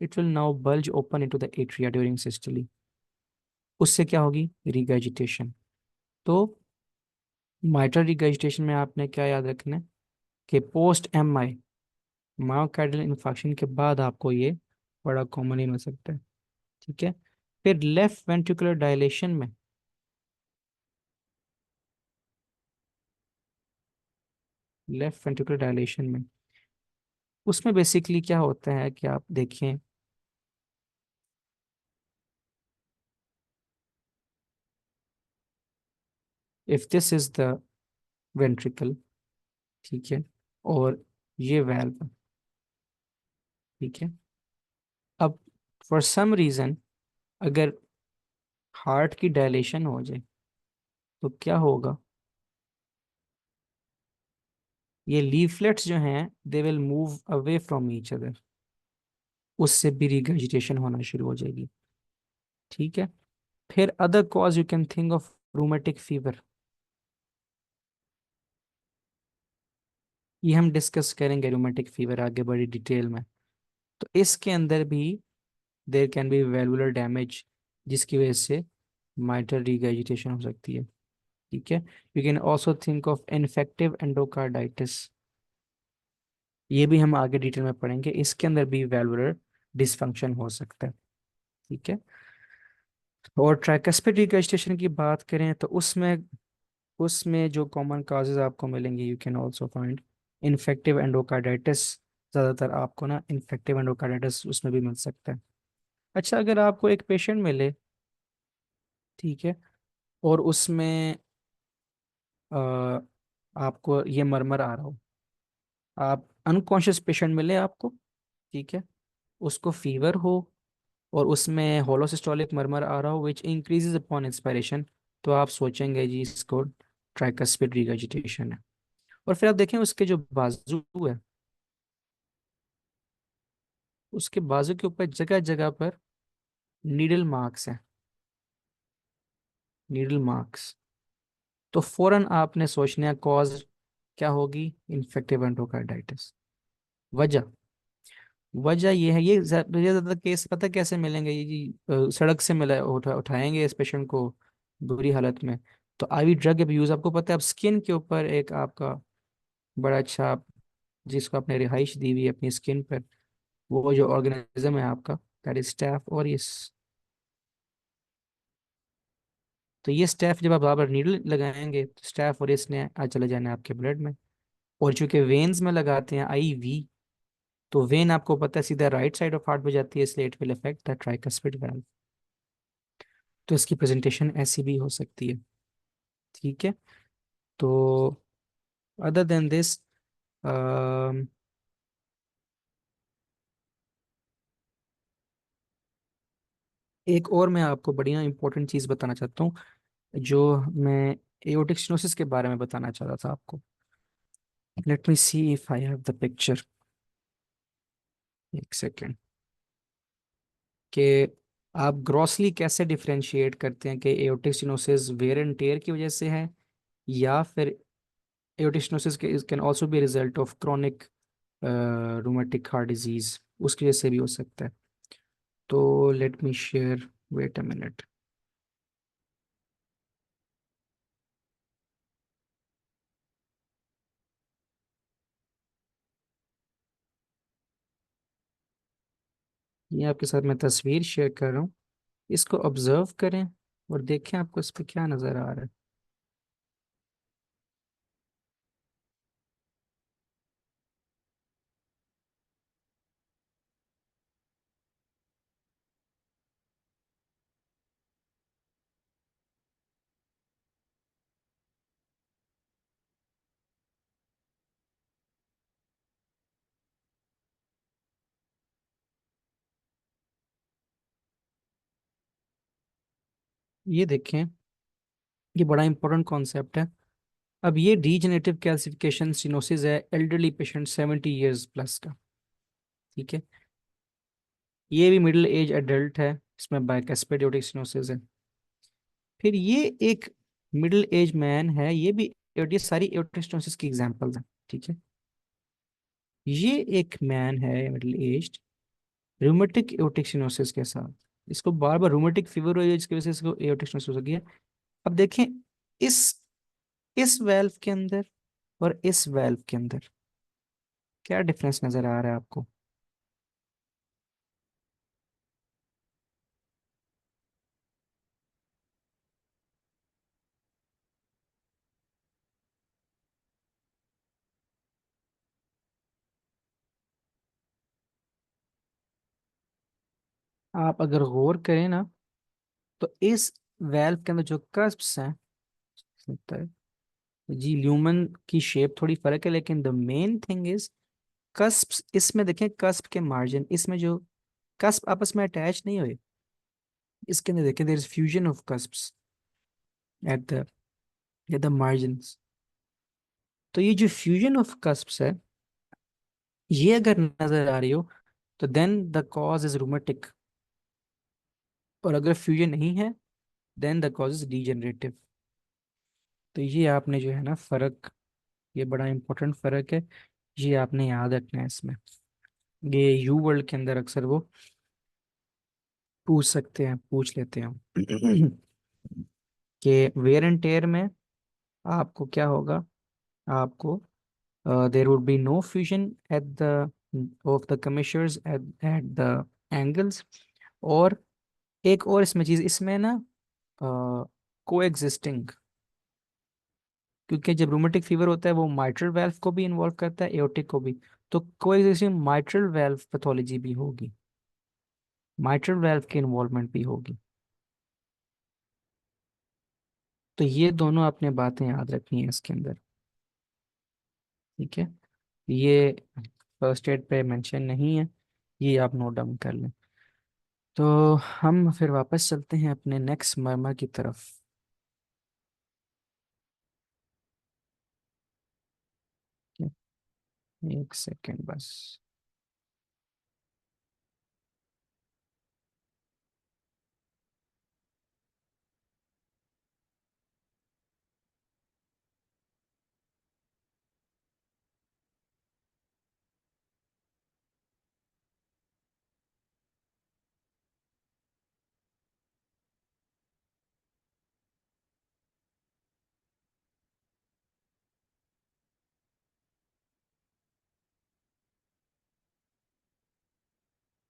it will now bulge open into the atria during systole. उससे क्या होगी? रिगर्जिटेशन। तो माइटर रिगर्जिटेशन में आपने क्या याद रखना है कि पोस्ट एम आई, मायोकार्डियल इन्फार्क्शन के बाद आपको ये बड़ा कॉमन ही मिल सकता है। ठीक है, फिर लेफ्ट वेंट्रिकुलर डायलेशन में, लेफ्ट वेंट्रिकुलर डायलेशन में उसमें बेसिकली क्या होता है कि आप देखें, if this is the ventricle, ठीक है, और ये वेल्व, ठीक है। अब फॉर सम रीजन अगर हार्ट की डायलेशन हो जाए तो क्या होगा, ये लीफलेट्स जो हैं they will move away from each other, उससे भी रिगर्जिटेशन होना शुरू हो जाएगी, ठीक है। फिर other cause you can think of rheumatic fever, ये हम डिस्कस करेंगे रूमेटिक फीवर आगे बड़ी डिटेल में। तो इसके अंदर भी देयर कैन बी वेलुलर डैमेज, जिसकी वजह से माइटर रिगर्जिटेशन हो सकती है, ठीक है। You can also think of infective endocarditis, ये भी हम आगे डिटेल में पढ़ेंगे, इसके अंदर भी वेलुलर डिसफंक्शन हो सकता है, ठीक है। और ट्राइकस्पिड रिगर्जिटेशन की बात करें तो उसमें उसमें जो कॉमन काजेज आपको मिलेंगे, you can also find infective endocarditis, ज़्यादातर आपको ना इन्फेक्टिव एंडोकार्डाइटिस उसमें भी मिल सकता है। अच्छा, अगर आपको एक पेशेंट मिले, ठीक है, और उसमें अ, आपको ये मरमर आ रहा हो, आप अनकॉन्शियस पेशेंट मिले आपको, ठीक है, उसको फीवर हो और उसमें होलोसिस्टोलिक मरमर आ रहा हो विच इंक्रीजेज अपॉन इंस्पिरेशन, तो आप सोचेंगे जी इसको ट्राइकस्पिड रिगर्जिटेशन है। और फिर आप देखें उसके जो बाजू है, उसके बाजू के ऊपर जगह जगह पर नीडल मार्क्स हैं, नीडल मार्क्स, तो फौरन आपने सोचना है कॉज क्या होगी, इन्फेक्टिव एंडोकार्डाइटिस। वजह वजह ये है, ये ज्यादा केस पता कैसे मिलेंगे, ये जी सड़क से मिला उठाएंगे इस पेशेंट को बुरी हालत में, तो आईवी ड्रग अब्यूज, आपको पता है, अब स्किन के ऊपर एक आपका बड़ा अच्छा जिसको आपने रिहाइश दी हुई है अपनी स्किन पर, वो जो ऑर्गेनिज्म है आपका, दैट इज स्टैफ ऑरियस। तो ये स्टैफ जब आप बराबर नीडल लगाएंगे तो स्टैफ ऑरियस ने आज चले जाना है आपके ब्लड में, और चूंकि वेन्स में लगाते हैं आई वी, तो वेन आपको पता है सीधा राइट साइड ऑफ हार्ट में जाती है, इसलिए it will affect the tricuspid valve. तो इसकी प्रेजेंटेशन ऐसी भी हो सकती है, ठीक है। तो अदर देन दिस, एक और मैं आपको बढ़िया इंपॉर्टेंट चीज बताना चाहता हूँ, जो मैं एओर्टिक स्टेनोसिस के बारे में बताना चाह रहा था आपको। Let me see if I have the picture, एक सेकेंड, कि आप ग्रॉसली कैसे डिफरेंशिएट करते हैं कि aortic stenosis wear and tear की वजह से है, या फिर aortic stenosis can also be result of chronic rheumatic heart disease, उसकी वजह से भी हो सकता है। तो let me share, wait a minute. ये आपके साथ मैं तस्वीर शेयर कर रहा हूँ, इसको ऑब्जर्व करें और देखें आपको इस पे क्या नज़र आ रहा है। ये देखें, ये बड़ा इंपॉर्टेंट कॉन्सेप्ट है। अब ये डीजेनेरेटिव कैल्सिफिकेशन सिनोसिस है एल्डरली पेशेंट 70 ईयर्स प्लस का, ठीक है। ये भी मिडिल एज एडल्ट है, इसमें बाइकस्पिड एओर्टिक सिनोसिस है। फिर ये एक मिडिल एज मैन है, ये सारी एओर्टिक स्टेनोसिस की एग्जांपल्स हैं, ठीक है। ये एक मैन है middle aged rheumatic aortic stenosis के साथ, इसको बार बार रूमेटिक फीवर हो रही है जिसकी वजह से इसको एओर्टिक स्टेनोसिस हो गई है। अब देखें, इस इस वेल्व के अंदर और इस वेल्व के अंदर क्या डिफरेंस नजर आ रहा है आपको। आप अगर गौर करें ना, तो इस वेल्व के अंदर जो कर्व्स हैं होता है जी। ल्यूमन की शेप थोड़ी फर्क है, लेकिन the main thing is cusp. इसमें देखें कस्प के मार्जिन, इसमें जो कस्प आपस में अटैच नहीं हुए, इसके अंदर देखें there is fusion of cusps at the margins. तो ये जो फ्यूजन ऑफ कस्प्स है, ये अगर नजर आ रही हो तो then the cause is rheumatic, और अगर फ्यूजन नहीं है then the cause is degenerative. तो ये आपने जो है ना फर्क, ये बड़ा इंपॉर्टेंट फर्क है, ये आपने याद रखना है इसमें। ये यू वर्ल्ड के अंदर अक्सर वो पूछ सकते हैं, पूछ लेते हैं हम कि वेयर एंड टेयर में आपको क्या होगा, आपको there would be no fusion at the of the commissures at the angles. और एक और इसमें चीज, इसमें ना को एग्जिस्टिंग, क्योंकि जब रूमेटिक फीवर होता है वो माइट्रल वाल्व को भी इन्वॉल्व करता है, एओर्टिक को भी। तो को एग्जिस्टिंग माइट्रल वाल्व पैथोलॉजी भी होगी, माइट्रल वाल्व की इन्वॉल्वमेंट भी होगी। तो ये दोनों आपने बातें याद रखनी है इसके अंदर, ठीक है। ये फर्स्ट एड पे मेंशन नहीं है, ये आप नोट डाउन कर लें। तो हम फिर वापस चलते हैं अपने नेक्स्ट मर्मा की तरफ। ठीक है? एक सेकेंड बस।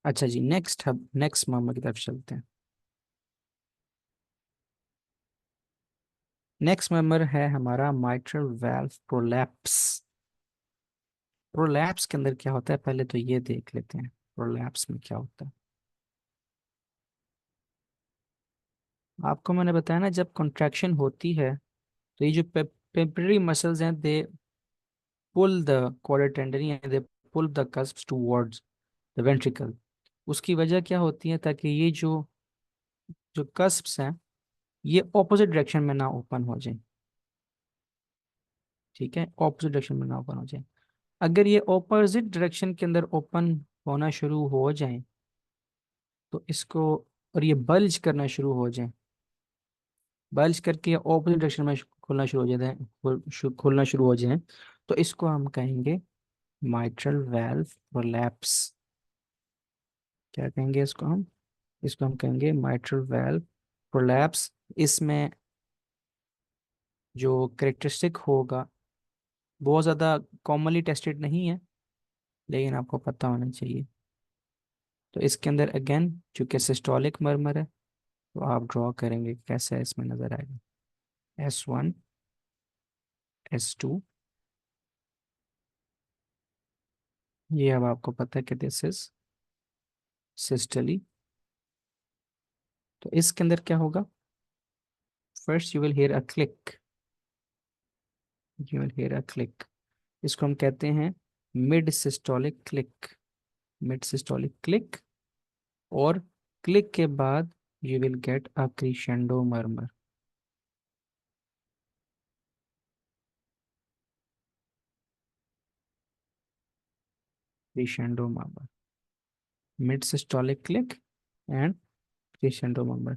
अच्छा जी, नेक्स्ट हम नेक्स्ट मर्मा की तरफ चलते हैं। नेक्स्ट मर्मर है हमारा माइट्रल वाल्व प्रोलैप्स। प्रोलैप्स के अंदर क्या होता है, पहले तो ये देख लेते हैं प्रोलैप्स में क्या होता है। आपको मैंने बताया ना, जब कॉन्ट्रैक्शन होती है तो ये जो पेपररी मसल्स हैं they pull the quadrate tendon, they pull the cusps towards the ventricle. उसकी वजह क्या होती है, ताकि ये जो जो cusps हैं ये ऑपोजिट डायरेक्शन में ना ओपन हो जाए, ठीक है, ऑपोजिट डायरेक्शन में ना ओपन हो जाए। अगर ये ऑपोजिट डायरेक्शन के अंदर ओपन होना शुरू हो जाए तो इसको, और ये बल्ज करना शुरू हो जाए, बल्ज करके ऑपोजिट डायरेक्शन में खुलना शुरू हो जाए, खुलना शुरू हो जाए, तो इसको हम कहेंगे माइट्रल वाल्व प्रोलैप्स। क्या कहेंगे इसको हम, इसको हम कहेंगे माइट्रल वाल्व प्रोलैप्स। इसमें जो करेक्टरिस्टिक होगा, बहुत ज़्यादा कॉमनली टेस्टेड नहीं है, लेकिन आपको पता होना चाहिए। तो इसके अंदर अगेन चूंकि सिस्टोलिक मर्मर है, तो आप ड्रॉ करेंगे कैसे इसमें नजर आएगा, S1 S2। ये अब आपको पता है कि दिस इज सिस्टली। तो इसके अंदर क्या होगा, first you will hear a click, you will hear a click. इसको हम कहते हैं mid systolic click, mid systolic click. और क्लिक के बाद you will get a crescendo murmur, crescendo murmur, mid systolic click and crescendo murmur.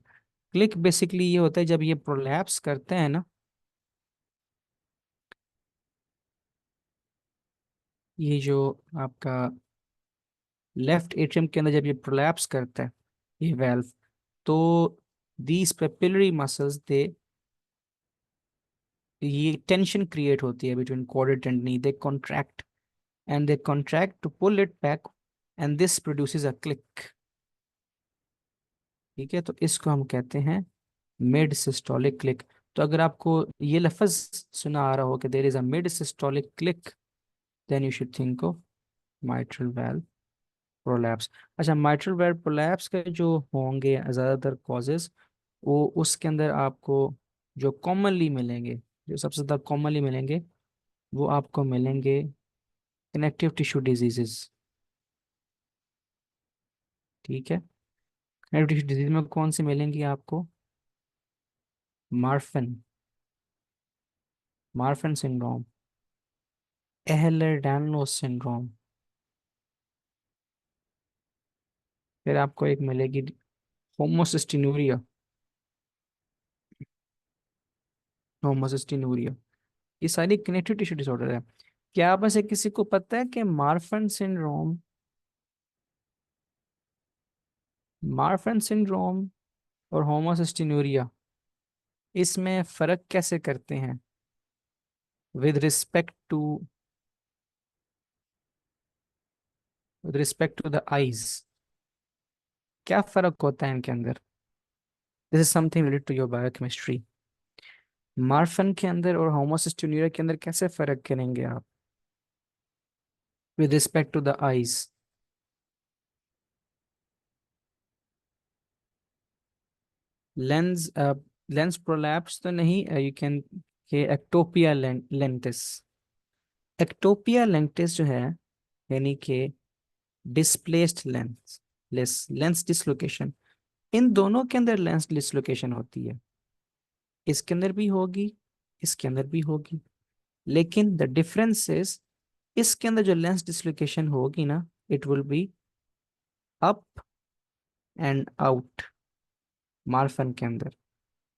Click basically ये होता है जब ये प्रोलैप्स करते हैं ना, ये जो आपका लेफ्ट एट्रियम के अंदर जब ये प्रोलैप्स करता है ये वेल्व, तो दीज पेपिलरी मसल्स दे, ये टेंशन क्रिएट होती है between quadriceps and knee, they contract and they contract to pull it back, and this produces a click, ठीक है। तो इसको हम कहते हैं मिड सिस्टोलिक क्लिक। तो अगर आपको ये लफ्ज सुना आ रहा हो कि there is a mid systolic click, then you should think of mitral valve prolapse. अच्छा, माइट्रल वाल्व प्रोलैप्स के जो होंगे ज़्यादातर कॉजेज, वो उसके अंदर आपको जो कॉमनली मिलेंगे जो सबसे ज़्यादा कॉमनली मिलेंगे वो आपको मिलेंगे कनेक्टिव टिश्यू डिजीजेस। ठीक है, कनेक्टिव टिश्यू डिजीज में कौन सी मिलेंगी आपको? Marfan, Marfan syndrome, एहलर डायनोस syndrome. फिर आपको एक मिलेगी होमोसिस्टिनूरिया, होमोसिस्टिनूरिया। ये सारी कनेक्टिव टिश्यू डिसऑर्डर है। क्या आप में से किसी को पता है कि मार्फन सिंड्रोम, मार्फन सिंड्रोम और होमोसिस्टिनूरिया, इसमें फर्क कैसे करते हैं with respect to the eyes? क्या फर्क होता है इनके अंदर? This is something related to your biochemistry. Marfan के अंदर और होमोसिस्टिनूरिया के अंदर कैसे फर्क करेंगे आप with respect to the eyes? Lens, lens prolapse तो नहीं, यू कैन के एक्टोपिया लेंटिस। एक्टोपिया लेंटिस जो है, यानी कि डिस्प्लेस्ड लेंस, लेंस डिसलोकेशन, इन दोनों के अंदर लेंस डिसलोकेशन होती है। इसके अंदर भी होगी, इसके अंदर भी होगी, लेकिन द डिफरेंस इज, इसके अंदर जो लेंस डिसलोकेशन होगी ना, it will be up and out. Marfan के अंदर,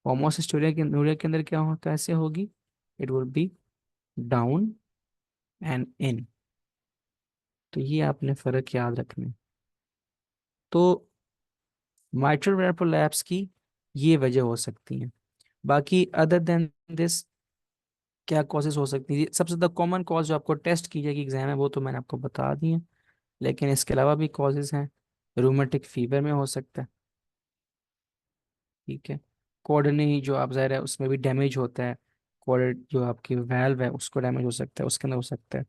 होमोसिस्टोरिया के अंदर क्या हो, कैसे होगी? It will be down and in. तो ये आपने फर्क याद रखने। तो माइट्रल वेनर प्रोलैप्स की ये वजह हो सकती है। बाकी अदर देन दिस क्या कॉजेज हो सकती है? सबसे ज्यादा कॉमन कॉज जो आपको टेस्ट की जाएगी एग्जाम में, वो तो मैंने आपको बता दी है, लेकिन इसके अलावा भी कॉजेज हैं। रूमेटिक फीवर में हो सकता है। ठीक है, कोर्डनी जो आप ज़ाहिर है उसमें भी डैमेज होता है, कोर्ड जो आपकी वैल्व है उसको डैमेज हो सकता है, उसके अंदर हो सकता है।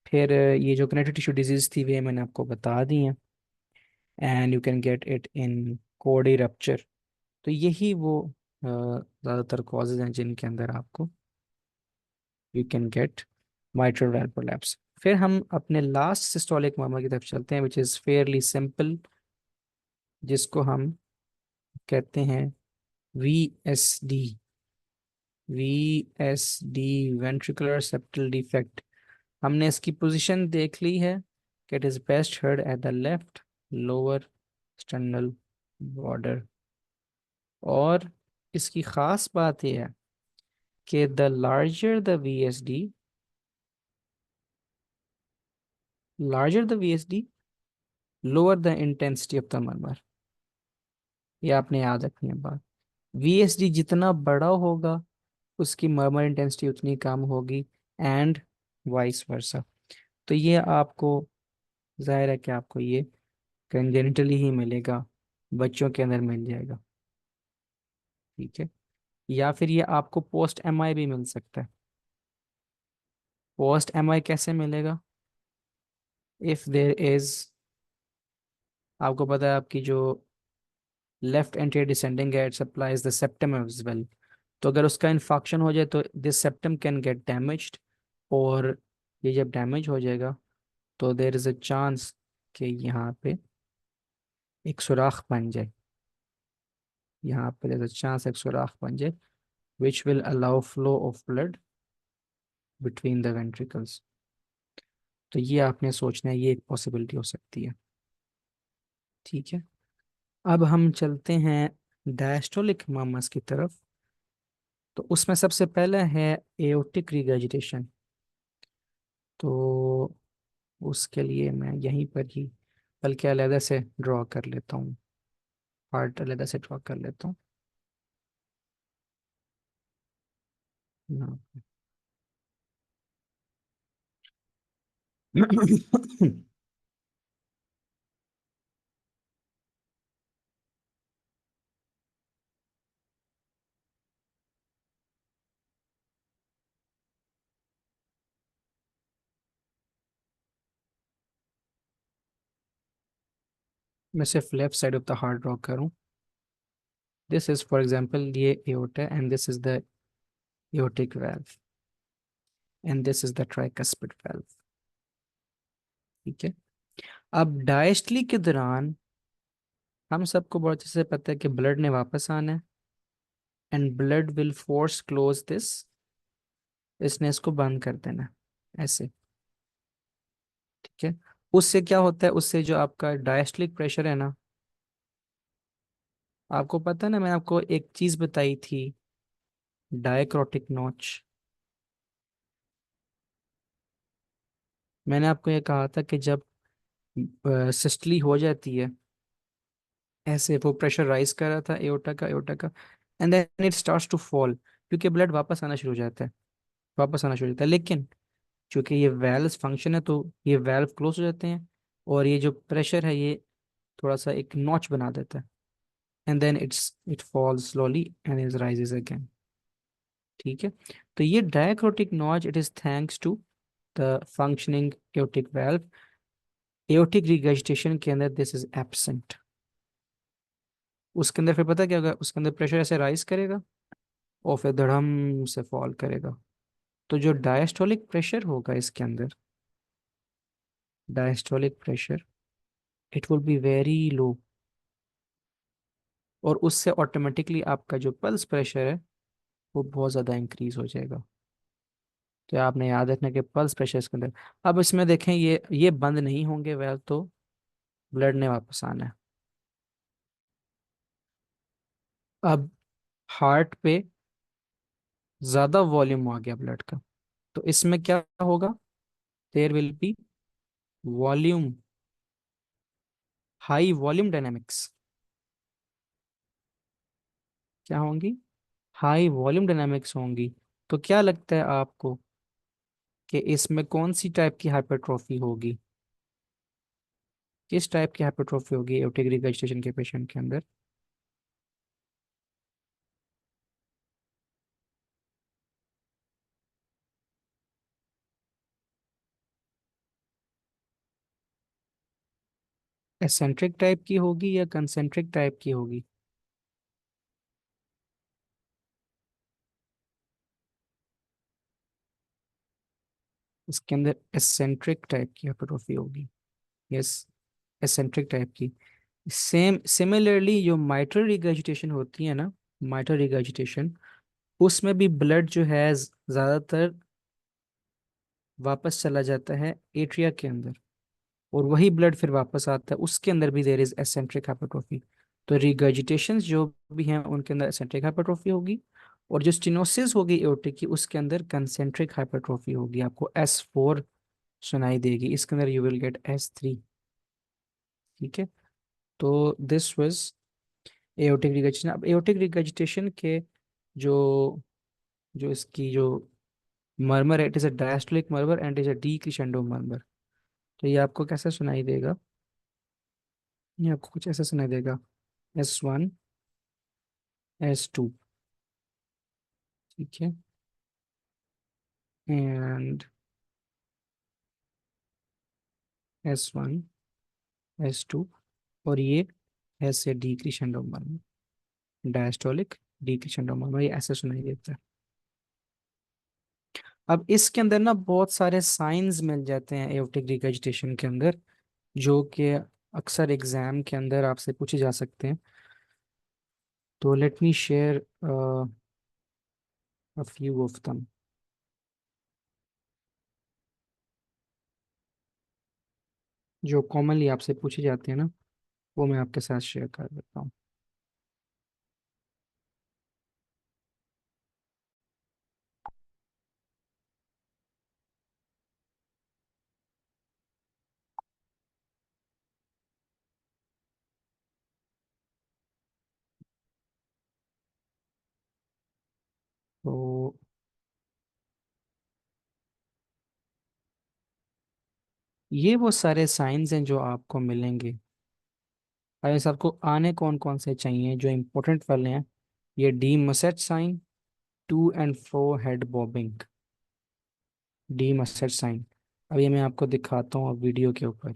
फिर ये जो कनेक्टिव टिश्यू डिजीज थी वे मैंने आपको बता दी है, and you can get it in कोडी रप्चर। तो यही वो ज़्यादातर कॉजेज हैं जिनके अंदर आपको you can get mitral well prolapse. फिर हम अपने लास्ट सिस्टोलिक मामा की तरफ चलते हैं, विच इज़ फेयरली सिंपल, जिसको हम कहते हैं V S D. V S D, ventricular septal defect. हमने इसकी पोजीशन देख ली है कि it is best heard at the left lower sternal border. और इसकी खास बात यह है कि the larger the V S D, larger the V S D, lower the intensity of the murmur. ये आपने याद रखनी है बात। वी एस डी जितना बड़ा होगा, उसकी मरमर इंटेंसिटी उतनी कम होगी, एंड वाइस वर्सा। तो ये आपको, जाहिर है कि आपको ये कंजेनिटली ही मिलेगा, बच्चों के अंदर मिल जाएगा। ठीक है, या फिर ये आपको पोस्ट एम आई भी मिल सकता है। पोस्ट एम आई कैसे मिलेगा? इफ देर इज, आपको पता है आपकी जो लेफ्ट एंटीरियर डिसेंडिंग है, it supplies the septum as well. तो अगर उसका इन्फेक्शन हो जाए तो this septum can get damaged, और ये जब डैमेज हो जाएगा तो देर इज अ चांस कि यहाँ पे एक सुराख बन जाए, यहाँ पे देर इज अ चांस एक सुराख बन जाए, which will allow flow of blood between the ventricles. तो ये आपने सोचना है, ये एक पॉसिबिलिटी हो सकती है। ठीक है, अब हम चलते हैं डायस्टोलिक मामस की तरफ। तो उसमें सबसे पहला है एओर्टिक रिगर्जिटेशन। तो उसके लिए मैं यहीं पर ही, बल्कि अलहदा से ड्रॉ कर लेता हूँ, पार्ट अलहदा से ड्रॉ कर लेता हूँ। यहाँ। मैं सिर्फ left side of the heart draw करूँ। दिस इज फॉर एग्जांपल ये aorta and this is the aortic valve, and this is the tricuspid valve. ठीक है। अब डायस्टली के दौरान हम सबको बहुत अच्छे से पता है कि ब्लड ने वापस आना है, and blood will force close this, इसने इसको बंद कर देना है, ऐसे। ठीक है। उससे क्या होता है, उससे जो आपका डायस्टलिक प्रेशर है ना, आपको पता है ना, मैंने आपको एक चीज बताई थी, डायक्रोटिक नॉच। मैंने आपको ये कहा था कि जब सिस्टली हो जाती है, ऐसे वो प्रेशर राइज कर रहा था एओर्टा का, and then it starts to fall, क्योंकि ब्लड वापस आना शुरू हो जाता है, वापस आना शुरू हो जाता है। लेकिन चूंकि ये वेल्व फंक्शन है, तो ये वेल्व क्लोज हो जाते हैं, और ये जो प्रेशर है ये थोड़ा सा एक नॉच बना देता है, and then it falls slowly and is rises again. ठीक है। तो ये dicrotic notch, it is thanks to the functioning aortic valve. Aortic regurgitation के अंदर दिस इज एब्सेंट। उसके अंदर फिर पता क्या होगा, उसके अंदर प्रेशर ऐसे राइज करेगा और फिर धड़म से फॉल करेगा। तो जो डायस्टोलिक प्रेशर होगा इसके अंदर, diastolic pressure, it will be very low, और उससे ऑटोमेटिकली आपका जो पल्स प्रेशर है वो बहुत ज़्यादा इंक्रीज हो जाएगा। तो आपने याद रखना कि पल्स प्रेशर इसके अंदर। अब इसमें देखें, ये बंद नहीं होंगे वेल, तो ब्लड ने वापस आना है। अब हार्ट पे ज़्यादा वॉल्यूम आ गया ब्लड का, तो इसमें क्या होगा, there will be volume, high volume dynamics. क्या होंगी, हाई वॉल्यूम डायनामिक्स होंगी। तो क्या लगता है आपको कि इसमें कौन सी टाइप की हाइपरट्रॉफी होगी, किस टाइप की हाइपरट्रॉफी होगी एओर्टिक रिगर्जिटेशन के पेशेंट के अंदर? एसेंट्रिक टाइप की होगी या कंसेंट्रिक टाइप की होगी? इसके अंदर एसेंट्रिक टाइप की हाइपरट्रॉफी होगी। यस, एसेंट्रिक टाइप की। सिमिलरली जो माइट्रल रिगर्जिटेशन होती है ना, माइट्रल रिगर्जिटेशन, उसमें भी ब्लड जो है ज्यादातर वापस चला जाता है एट्रिया के अंदर, और वही ब्लड फिर वापस आता है, उसके अंदर भी देर इज एसेंट्रिक हाइपरट्रॉफी। तो रिगर्जिटेशंस जो भी हैं उनके अंदर एसेंट्रिक हाइपरट्रॉफी होगी, और जो स्टिनोसिस होगी एओर्टिक की, उसके अंदर कंसेंट्रिक हाइपरट्रॉफी होगी। आपको S4 सुनाई देगी, इसके अंदर यू विल गेट S3। ठीक है। तो दिस वाज एओर्टिक रिगर्जिटेशन। अब एओर्टिक रिगर्जिटेशन के जो जो इसकी जो मर्मर है, it is a diastolic murmur and is a decrescendo murmur. तो ये आपको कैसा सुनाई देगा, ये आपको कुछ ऐसा सुनाई देगा, S1, S2। ठीक है। एंड S1, S2, और ये ऐसे डीक्रिशेंडो मर्मर, डायस्टोलिक डीक्रिशेंडो मर्मर, ये ऐसे सुनाई देता है। अब इसके अंदर ना बहुत सारे साइंस मिल जाते हैं एओर्टिक रिगर्जिटेशन के अंदर, जो कि अक्सर एग्जाम के अंदर आपसे पूछे जा सकते हैं। तो let me share a few of them, जो कॉमनली आपसे पूछे जाते हैं ना, वो मैं आपके साथ शेयर कर देता हूँ। तो ये वो सारे साइंस हैं जो आपको मिलेंगे। अब इस आपको आने कौन कौन से चाहिए जो इम्पोर्टेंट वाले हैं, ये de Musset sign, to and fro head bobbing, de Musset sign. अब ये मैं आपको दिखाता हूँ वीडियो के ऊपर।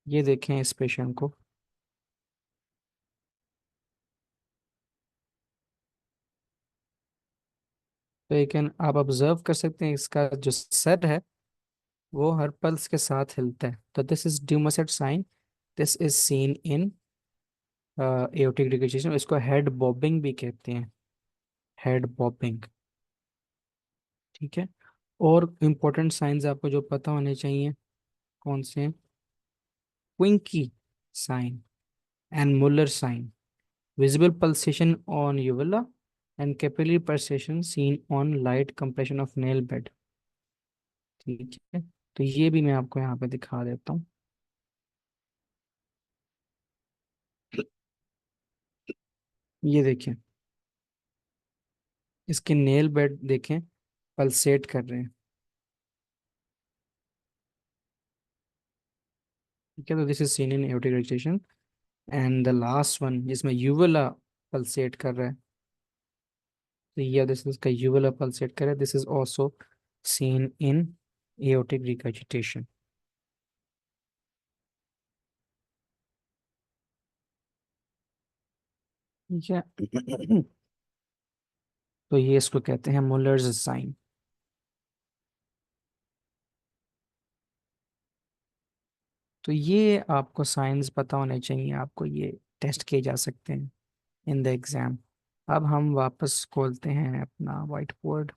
ये देखें इस पेशेंट को, तो लेकिन आप ऑब्जर्व कर सकते हैं इसका जो सर है वो हर पल्स के साथ हिलता है, तो this is de Musset sign. This is seen in aortic regurgitation, इसको हेड बॉबिंग भी कहते हैं, हेड बॉबिंग। ठीक है। और इम्पोर्टेंट साइंस आपको जो पता होने चाहिए कौन से हैं? Quincke sign and Muller sign, visible pulsation on uvula and capillary pulsation seen on light compression of nail bed। ठीक है, तो ये भी मैं आपको यहाँ पे दिखा देता हूँ। ये देखें, इसके नेल बेड देखें, पल्सेट कर रहे हैं। ठीक है, तो this is seen in aortic relaxation. And the last one जिसमें यूवुला पल्सेट कर रहा है, तो ये दिस इसका यूवुला पल्सेट कर रहा है, this is also seen in aortic regurgitation. ठीक है। तो ये इसको कहते हैं मुलर्स साइन। तो ये आपको साइंस पता होने चाहिए, आपको ये टेस्ट किए जा सकते हैं इन द एग्जाम। अब हम वापस खोलते हैं अपना वाइट बोर्ड।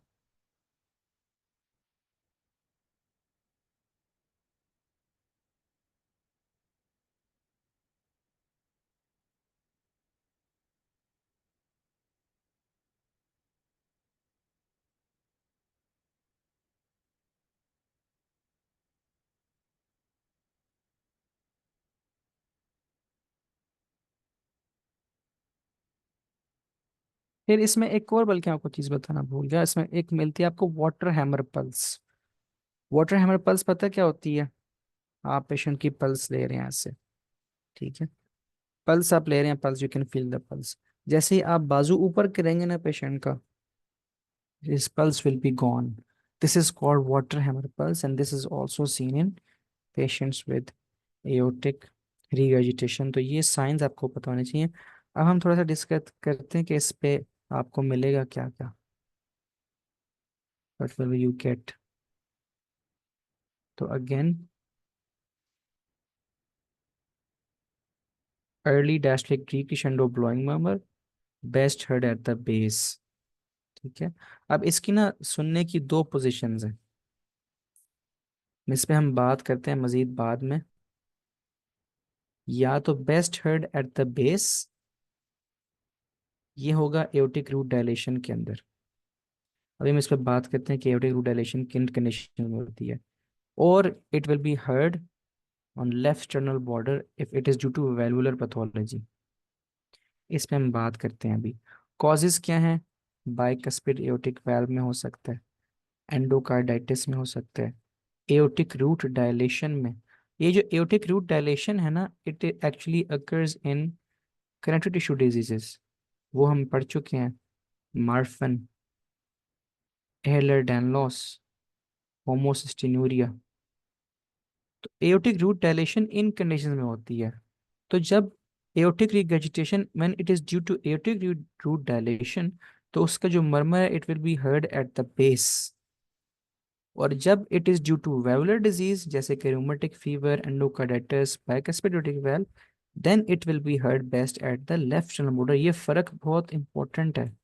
फिर इसमें एक और, बल्कि आपको चीज़ बताना भूल गया, इसमें एक मिलती है आपको water hammer pulse. Water hammer pulse पता क्या होती है? आप पेशेंट की पल्स ले रहे हैं ऐसे, ठीक है, पल्स आप ले रहे हैं, pulse you can feel the pulse. जैसे ही आप बाजू ऊपर करेंगे ना पेशेंट का, his pulse will be gone. This is called water hammer pulse, and this is also seen in patients with aortic regurgitation। तो ये साइंस आपको पता होने चाहिए। अब हम थोड़ा सा डिस्कस करते हैं कि इस पे आपको मिलेगा क्या क्या। What will you get? तो again, early diastolic decrescendo blowing murmur, best heard at the base। ठीक है। अब इसकी ना सुनने की दो पोजीशंस हैं, इस पे हम बात करते हैं मजीद बाद में। या तो best heard at the base, ये होगा एओर्टिक रूट डायलेशन के अंदर। अभी हम इस पर बात करते हैं कि एओर्टिक रूट डायलेशन किन कंडीशन में होती है। और it will be heard on left sternal border if it is due to valvular pathology. इस पे हम बात करते हैं अभी। कॉजेज क्या हैं? बाइकस्पिड एओर्टिक वाल्व में हो सकता है, एंडोकार्डाइटिस में हो सकता है, एओर्टिक रूट डायलेशन में। ये जो एओर्टिक रूट डायलेशन है ना, it actually occurs in connective tissue diseases, वो हम पढ़ चुके हैं, मार्फन, एहलर डैनलॉस, होमोसिस्टिनूरिया। तो एओर्टिक रूट डायलेशन इन कंडीशन में होती है। तो जब aortic regurgitation when it is due to aortic root dilatation, तो उसका जो मर्मर है it will be heard at the base. और जब it is due to valvular disease जैसे कि rheumatic fever, endocarditis, bicuspid aortic valve, then it will be heard best at the left sternal border. ये फर्क बहुत important है।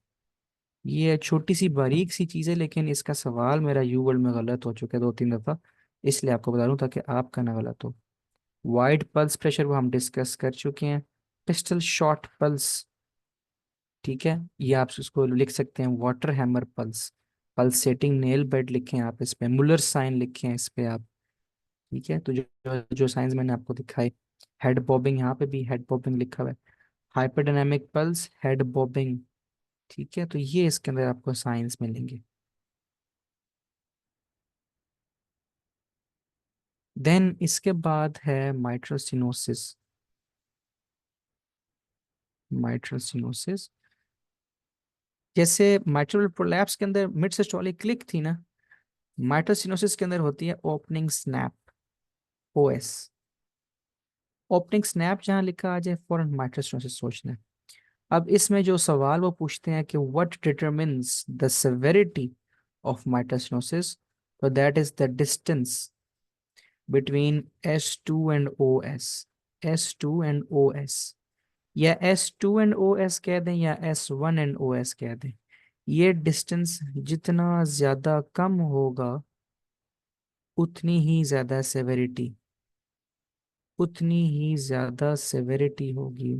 ये छोटी सी बारीक सी चीज़ है, लेकिन इसका सवाल मेरा यू वर्ल्ड में गलत हो चुका है 2-3 दफ़ा, इसलिए आपको बता दूं ताकि आपका ना गलत हो। वाइड पल्स प्रेशर वो हम डिस्कस कर चुके हैं। पिस्टल शॉट पल्स, ठीक है, ये आप उसको लिख सकते हैं water hammer pulse. Pulsating nail bed लिखें आप, इस पे मुलर साइन लिखें इस पे आप। ठीक है, तो जो साइंस मैंने आपको दिखाई, हेड बॉबिंग, यहाँ पे भी हेड बॉबिंग लिखा हुआ है, हाइपरडायनामिक पल्स, हेड बॉबिंग। ठीक है, तो ये इसके अंदर आपको साइंस मिलेंगे। देन इसके बाद है माइट्रोसिनोसिस। माइट्रोसिनोसिस, जैसे माइट्रल प्रोलैप्स के अंदर मिड सिस्टोलिक क्लिक थी ना, माइट्रोसिनोसिस के अंदर होती है opening snap, OS. Opening snap जहां लिखा आ जाए फौरन माइट्रोसिनोसिस सोचना है। अब इसमें जो सवाल वो पूछते हैं कि what determines the severity of mitral stenosis, तो that is the distance between S2 and OS, S2 and OS, या S2 एंड OS कह दें या S1 एंड OS कह दें। ये डिस्टेंस जितना ज्यादा कम होगा उतनी ही ज्यादा सेवेरिटी, उतनी ही ज्यादा सेवेरिटी होगी।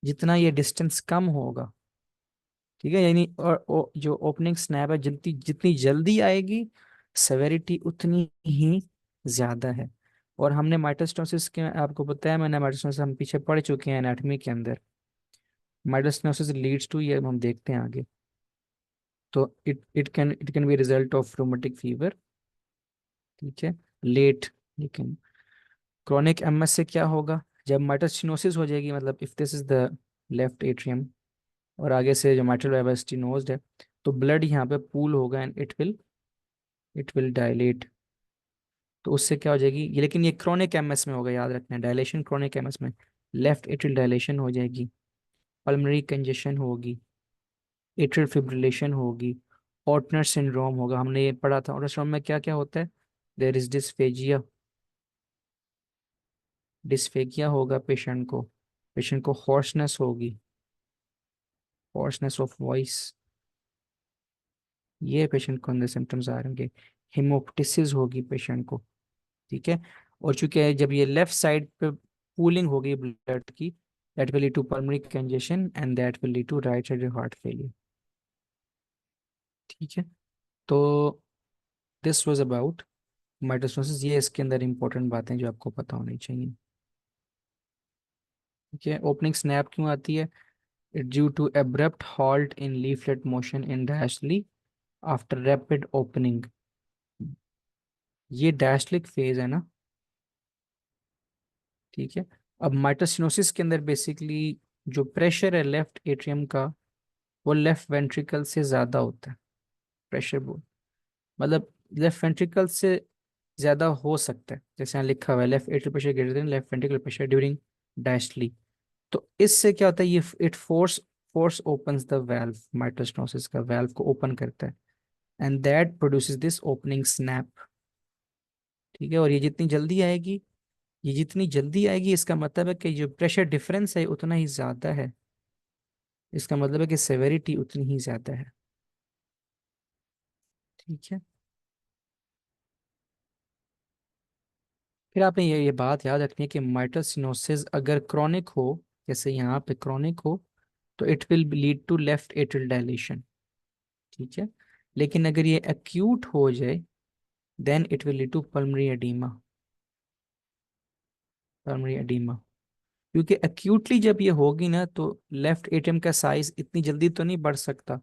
जितना ये डिस्टेंस कम होगा, ठीक है, यानी जो ओपनिंग स्नैप है जितनी जितनी जल्दी आएगी सेवेरिटी उतनी ही ज्यादा है। और हमने माइटोस्टोसिस के, आपको पता है, मैंने माइटोस्टोसिस हम पीछे पढ़ चुके हैं एनाटॉमी के अंदर। माइटोस्टोसिस लीड्स टू, ये हम देखते हैं आगे। तो it can B result of rheumatic fever, ठीक है, लेट। लेकिन क्रॉनिक एमएस से क्या होगा, जब माइटोस्टिनोसिस हो जाएगी, मतलब if this is the left atrium और आगे से जो माइटल वेब स्टिनोज्ड है, तो ब्लड यहाँ पे पूल होगा एंड इट विल डायलेट। तो उससे क्या हो जाएगी ये, लेकिन ये क्रॉनिक एमएस में होगा, याद रखना है डायलेशन क्रॉनिक एमएस में। लेफ्ट एट्रियल डायलेशन हो जाएगी, पल्मोनरी कंजेशन होगी, एट्रियल फिब्रिलेशन होगी, ऑर्टनर सिंड्रोम होगा। हमने ये पढ़ा था ऑर्टनर सिंड्रोम में क्या क्या होता है। देयर इज डिस्फेजिया, डिस्फेगिया होगा पेशेंट को, पेशेंट को हॉर्सनेस होगी, हॉर्सनेस ऑफ वॉइस, ये पेशेंट को अंदर सिम्टम्स आ रहे हैं। हिमोप्टिसिस होगी पेशेंट को, ठीक है। और चूंकि जब ये लेफ्ट साइड पे पूलिंग होगी ब्लड की, that will lead to pulmonary congestion and that will lead to right side heart failure, ठीक है। तो दिस वाज अबाउट माइटोसिस, ये इसके अंदर इंपॉर्टेंट बातें जो आपको पता होनी चाहिए, ठीक है। ओपनिंग स्नैप क्यों आती है, due to abrupt halt in leaflet motion in diastole after rapid opening. ये डैशलिक फेज है ना, ठीक है। अब माइटोसिनोसिस के अंदर बेसिकली जो प्रेशर है लेफ्ट एट्रियम का, वो लेफ्ट वेंट्रिकल से ज्यादा होता है। प्रेशर बोल मतलब लेफ्ट वेंट्रिकल से ज्यादा हो सकता है, जैसे यहाँ लिखा हुआ है left atrial pressure greater than left ventricle pressure during diastole. तो इससे क्या होता है, ये it force force opens the valve, mitral stenosis का वाल्व को ओपन करता है and that produces this opening snap, ठीक है। और ये जितनी जल्दी आएगी इसका मतलब है कि जो प्रेशर डिफरेंस है उतना ही ज्यादा है, इसका मतलब है कि सेवेरिटी उतनी ही ज्यादा है, ठीक है। फिर आपने ये बात याद रखनी है कि माइटल सिनोसिस अगर क्रॉनिक हो, जैसे यहाँ पे क्रॉनिक हो, तो it will lead to left atrial dilation, ठीक है। लेकिन अगर ये एक्यूट हो जाए then it will lead to pulmonary oedema, pulmonary oedema. क्योंकि एक्यूटली जब ये होगी ना, तो लेफ्ट एट्रियम का साइज इतनी जल्दी तो नहीं बढ़ सकता,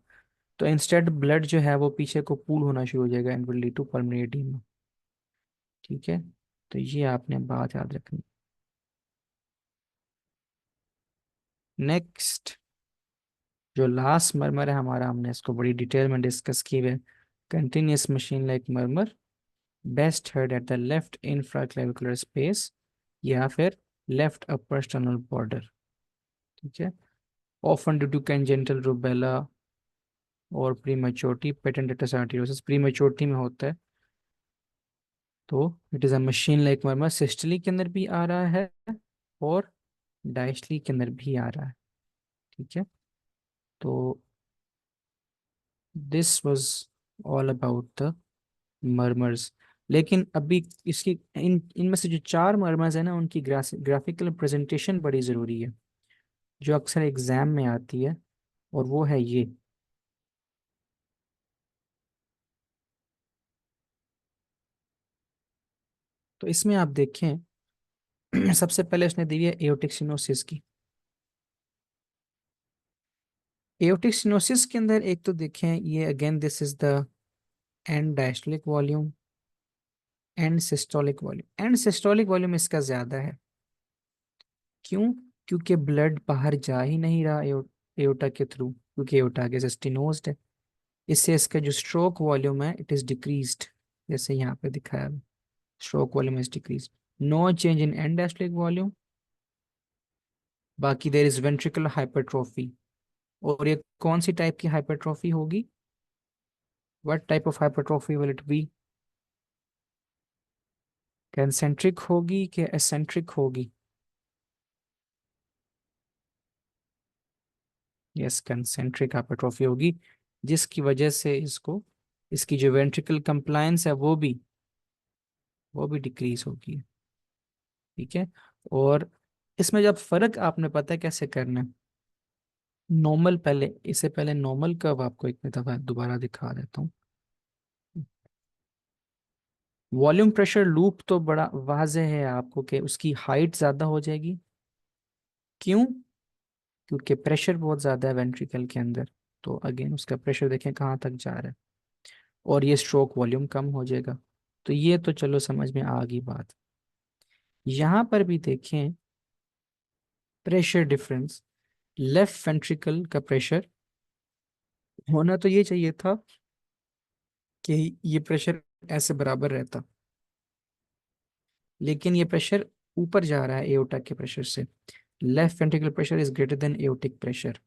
तो इंस्टेड ब्लड जो है वो पीछे को पूल होना शुरू हो जाएगा and will lead to pulmonary oedema, ठीक है। तो ये आपने बात याद रखनी। नेक्स्ट जो लास्ट मरमर है हमारा, हमने इसको बड़ी डिटेल में डिस्कस की है। Continuous machine like murmur, best heard at the left infraclavicular space या फिर लेफ्ट अपर स्टर्नल बॉर्डर, ठीक है। Often due to congenital rubella और प्रीमेच्योरिटी पेटेंटिटिस आर्टेरियोसिस, प्रीमेच्योरिटी में होता है। तो it is a machine like murmur, systole के अंदर भी आ रहा है और डायस्टली के अंदर भी आ रहा है, ठीक है। तो this was all about the murmurs. लेकिन अभी इसकी इनमें से जो चार मरमर्स है ना, उनकी ग्राफिकल प्रेजेंटेशन बड़ी ज़रूरी है, जो अक्सर एग्जाम में आती है, और वो है ये। तो इसमें आप देखें सबसे पहले उसने दी है एओर्टिक सिनोसिस की। एओर्टिक सिनोसिस के अंदर एक तो देखें, ये again this is the end diastolic volume, and systolic volume, and systolic volume इसका ज्यादा है। क्यों? क्योंकि ब्लड बाहर जा ही नहीं रहा एओर्टा के थ्रू, क्योंकि एओर्टा आगे से स्टिनोज्ड है। इससे इसका जो स्ट्रोक वॉल्यूम है इट इज डिक्रीज्ड, जैसे यहाँ पे दिखाया है, stroke volume is decreased. No change in end diastolic volume, बाकी देयर इज वेंट्रिकुलर हाइपरट्रोफी। और ये कौन सी टाइप की हाइपरट्रोफी होगी? What type of hypertrophy will it be? Concentric होगी कि एसेंट्रिक होगी? यस, कंसेंट्रिक हाइपरट्रोफी होगी, जिसकी वजह से इसको, इसकी जो वेंट्रिकल कंप्लायंस है वो भी डिक्रीज होगी। ठीक है। और इसमें जब फर्क आपने पता है कैसे करना है, नॉर्मल, पहले इससे पहले नॉर्मल कर्व आपको एक दफा दोबारा दिखा देता हूँ। वॉल्यूम प्रेशर लूप तो बड़ा वाज़ेह है आपको कि उसकी हाइट ज्यादा हो जाएगी। क्यों? क्योंकि प्रेशर बहुत ज्यादा है वेंट्रिकल के अंदर। तो अगेन उसका प्रेशर देखें कहाँ तक जा रहा है, और ये स्ट्रोक वॉल्यूम कम हो जाएगा। तो ये तो चलो समझ में आ गई बात। यहां पर भी देखें प्रेशर डिफरेंस, लेफ्ट वेंट्रिकल का प्रेशर होना तो ये चाहिए था कि ये प्रेशर ऐसे बराबर रहता, लेकिन ये प्रेशर ऊपर जा रहा है एओर्टा के प्रेशर से। Left ventricle pressure is greater than aortic pressure.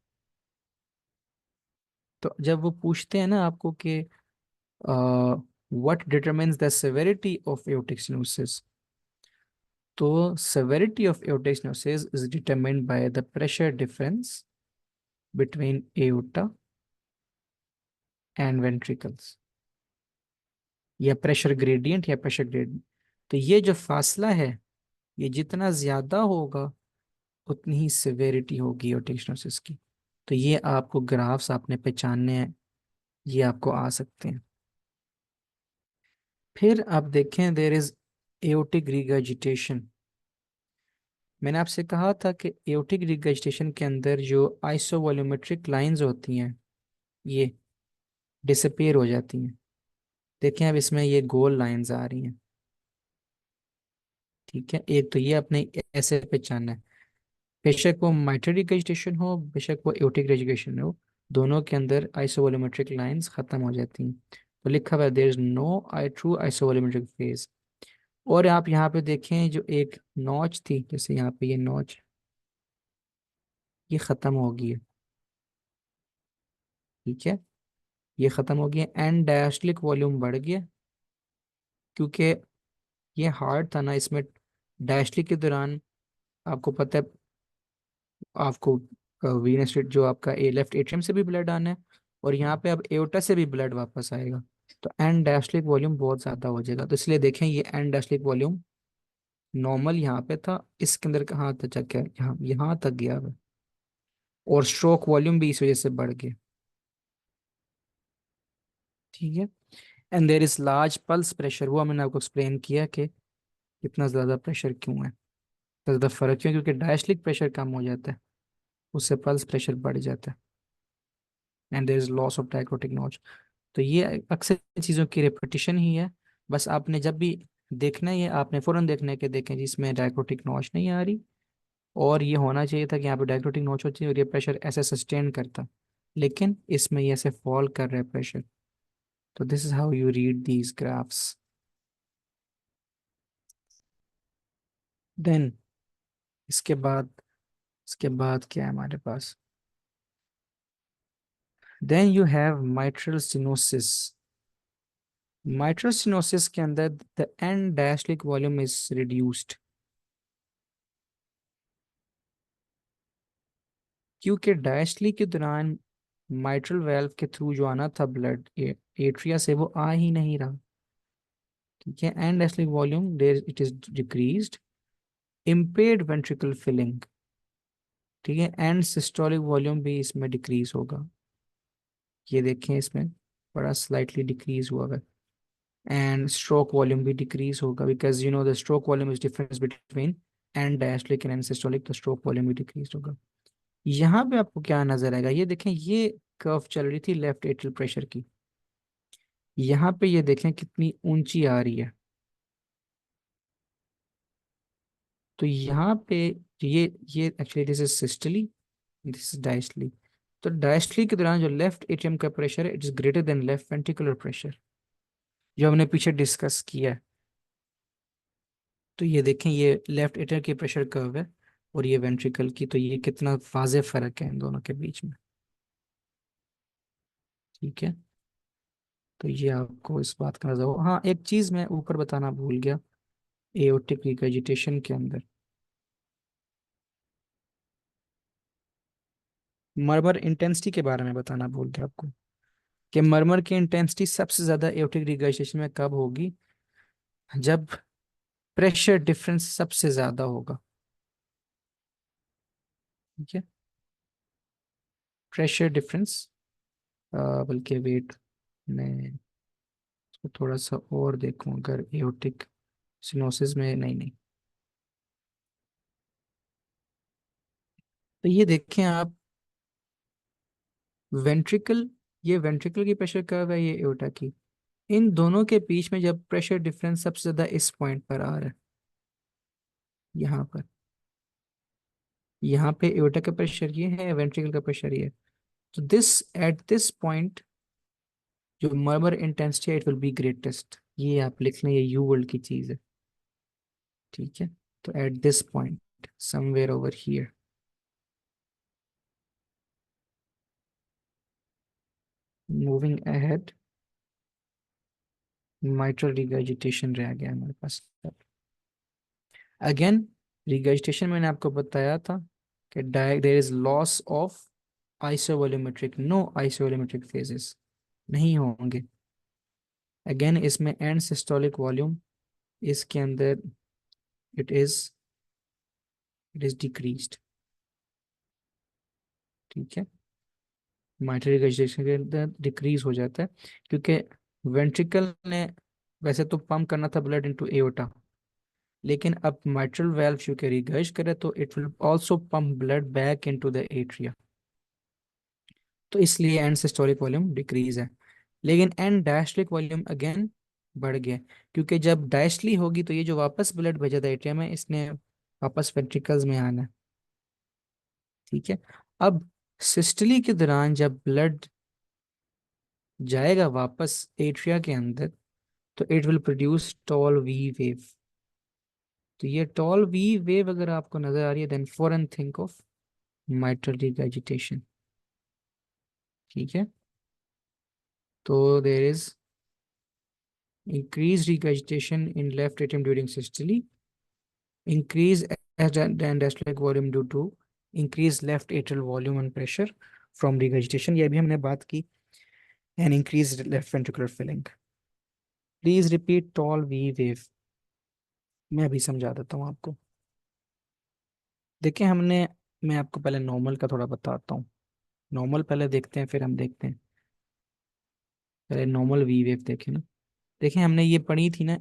तो जब वो पूछते हैं ना आपको कि what determines the severity of aortic stenosis, तो severity of aortic stenosis is determined by the pressure difference between aorta and ventricles, या प्रेशर ग्रेडियंट या प्रेशर ग्रेडियंट। तो ये जो फासला है, ये जितना ज्यादा होगा उतनी ही सेवेरिटी होगी aortic stenosis की। तो ये आपको ग्राफ्स आपने पहचानने हैं, ये आपको आ सकते हैं। फिर आप देखें देयर इज एओर्टिक रिगर्जिटेशन। मैंने आपसे कहा था कि एओर्टिक रिगर्जिटेशन के अंदर जो आइसोवॉल्यूमेट्रिक लाइंस होती हैं ये डिसअपीयर हो जाती हैं। देखें अब इसमें ये गोल लाइंस आ रही हैं। ठीक है, एक तो ये अपने ऐसे पहचानना है, बेशक वो माइटरी रिगर्जिटेशन हो बेशक वो एओर्टिक रिगर्जिटेशन हो, दोनों के अंदर आइसोवॉल्यूमेट्रिक लाइंस खत्म हो जाती हैं। तो लिखा हुआ है there is no I true isovolumetric phase. और आप यहाँ पे देखें जो एक नॉच थी, जैसे यहाँ पे ये नॉच, ये खत्म हो गई है। ठीक है, ये खत्म हो गया, एंड डायस्टोलिक वॉल्यूम बढ़ गया, क्योंकि ये हार्ड था ना, इसमें डायस्टोलिक के दौरान आपको पता है, आपको वीनस जो आपका ए लेफ्ट एट्रियम से भी ब्लड आना है, और यहाँ पे अब एओर्टा से भी ब्लड वापस आएगा। तो एंड डायस्टोलिक वॉल्यूम बहुत ज्यादा हो जाएगा। तो इसलिए देखें ये एंड डायस्टोलिक वॉल्यूम नॉर्मल यहाँ पे था, इसके अंदर कहाँ तक जा गया, यहाँ तक गया है। और स्ट्रोक वॉल्यूम भी इस वजह से बढ़ गया। ठीक है। And there is large pulse pressure, वो मैंने आपको एक्सप्लेन किया कि इतना ज़्यादा प्रेशर क्यों है, इतना ज़्यादा फर्क क्यों, क्योंकि डायस्टोलिक प्रेशर कम हो जाता है, उससे पल्स प्रेशर बढ़ जाता है। And there is loss of dicrotic notch. तो ये अक्सर चीज़ों की रिपीटिशन ही है। बस आपने जब भी देखना है, ये आपने फ़ौरन देखना है कि देखें जिसमें डायक्रोटिक नॉच नहीं आ रही, और ये होना चाहिए था कि यहाँ पे डायक्रोटिक नॉच होती है और ये प्रेशर ऐसे सस्टेन करता, लेकिन इसमें ये ऐसे फॉल कर रहा है प्रेशर। तो this is how you read these graphs. Then इसके बाद, इसके बाद क्या है हमारे पास? Then you have mitral stenosis. Mitral stenosis के अंदर the end diastolic volume is reduced, क्योंकि डायस्टोलिक के दौरान माइट्रल वेल्व के थ्रू जो आना था ब्लड एट्रिया से, वो आ ही नहीं रहा। ठीक है, and diastolic volume there it is decreased, impaired ventricle filling. ठीक है, एंड सिस्टोलिक वॉल्यूम भी इसमें डिक्रीज होगा। ये देखें इसमें बड़ा स्लाइटली डिक्रीज हुआ है। एंड स्ट्रोक वॉल्यूम भी डिक्रीज होगा, because you know the stroke volume is difference between and diastolic and systolic, तो स्ट्रोक वॉल्यूम भी डिक्रीज होगा। यहाँ पे आपको क्या नजर आएगा, ये देखें ये कर्व चल रही थी लेफ्ट एट्रियल प्रेशर की, यहाँ पे ये देखें कितनी ऊंची आ रही है। तो यहाँ पे ये actually this is systole, this is diastole. तो डायस्टली के दौरान जो लेफ्ट एट्रियम का प्रेशर है it is greater than left ventricular pressure, जो हमने पीछे डिस्कस किया है। तो ये देखें ये लेफ्ट एट्रियम की प्रेशर कर्व है, और ये वेंट्रिकल की, तो ये कितना वाज़ेह फर्क है इन दोनों के बीच में। ठीक है, तो ये आपको इस बात का नजर हो। हाँ, एक चीज मैं ऊपर बताना भूल गया, एओर्टिक रिगर्जिटेशन के अंदर मरमर इंटेंसिटी के बारे में बताना भूल गया आपको, कि मरमर की इंटेंसिटी सबसे ज्यादा एओर्टिक रिगर्जिटेशन में कब होगी? जब प्रेशर डिफरेंस सबसे ज्यादा होगा। ठीक है, प्रेशर डिफरेंस, बल्कि वेट, मैं इसको थोड़ा सा और देखूं, अगर एओर्टिक सिनोसिस में, नहीं नहीं, तो ये देखें आप, वेंट्रिकल, ये वेंट्रिकल की प्रेशर कर्व है, ये एओर्टा की। इन दोनों के बीच में जब प्रेशर डिफरेंस सबसे ज्यादा इस पॉइंट पर आ रहा है, यहाँ पर, यहाँ पे एओर्टा का प्रेशर ये है, वेंट्रिकल का प्रेशर ये है, तो दिस एट दिस पॉइंट जो मर्मर इंटेंसिटी है इट विल बी ग्रेटेस्ट। ये आप लिख लें, ये यू वर्ल्ड की चीज है। ठीक है, तो at this point somewhere over here, moving ahead, mitral regurgitation रह गया हमारे पास। अगेन, रिगर्जिटेशन मैंने आपको बताया था कि there is loss of isovolumetric, no isovolumetric phases नहीं होंगे। अगेन, इसमें एंड सिस्टोलिक वॉल्यूम, इसके अंदर it is it is decreased. ठीक है, माइट्रल रिगर्जिटेशन के अंदर डिक्रीज हो जाता है, क्योंकि वेंट्रिकल ने वैसे तो पंप करना था ब्लड इनटू एओर्टा, लेकिन अब माइट्रल वाल्व चूंकि रिगर्ज करे तो it will also pump blood back into the atria, तो इसलिए एंड सिस्टोलिक वॉल्यूम डिक्रीज है। लेकिन एंड डायस्टोलिक वॉल्यूम अगेन बढ़ गया, क्योंकि जब डायस्टली होगी तो ये जो वापस ब्लड भेजा था एट्रियम में, इसने वापस वेंट्रिकल्स में आना है। ठीक है, अब सिस्टली के दौरान जब ब्लड जाएगा वापस एट्रिया के अंदर, तो it will produce tall V wave. तो ये टॉल वी वेव अगर आपको नजर आ रही है, देन फॉरन थिंक ऑफ माइट्रल रिगर्जिटेशन। ठीक है, तो there is increased regurgitation in left atrium during systole, increase diastolic volume due to increased left atrial volume and pressure from regurgitation, ये भी हमने बात की, and increased left ventricular filling। Please repeat tall V wave, मैं अभी समझा देता हूँ आपको। देखिए हमने, मैं आपको पहले नॉर्मल का थोड़ा बताता हूँ। नॉर्मल पहले देखते हैं, फिर हम देखते हैं, पहले नॉर्मल वी वेव देखें ना। देखिए हमने ये पढ़ी थी ना,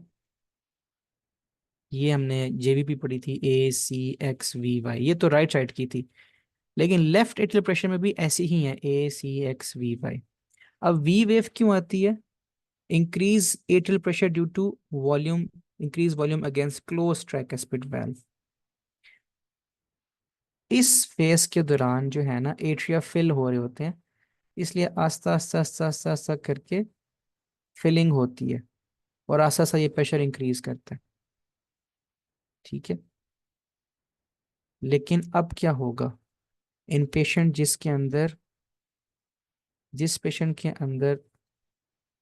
ये हमने जेवीपी पढ़ी थी, ACXVY, ये तो राइट साइड की थी, लेकिन लेफ्ट एट्रियल प्रेशर में भी ऐसी ही है, ACXVY। अब वी वेव क्यों आती है? Increase atrial pressure due to volume, increase volume against close tricuspid valve. इस फेज के दौरान जो है ना, एट्रिया फिल हो रहे होते हैं, इसलिए आस्ता आस्ता आस्ता आस्ता आस्ता करके फिलिंग होती है, और आस्ता आस्ता ये प्रेशर इंक्रीज करता है। ठीक है, लेकिन अब क्या होगा इन पेशेंट जिसके अंदर, जिस पेशेंट के अंदर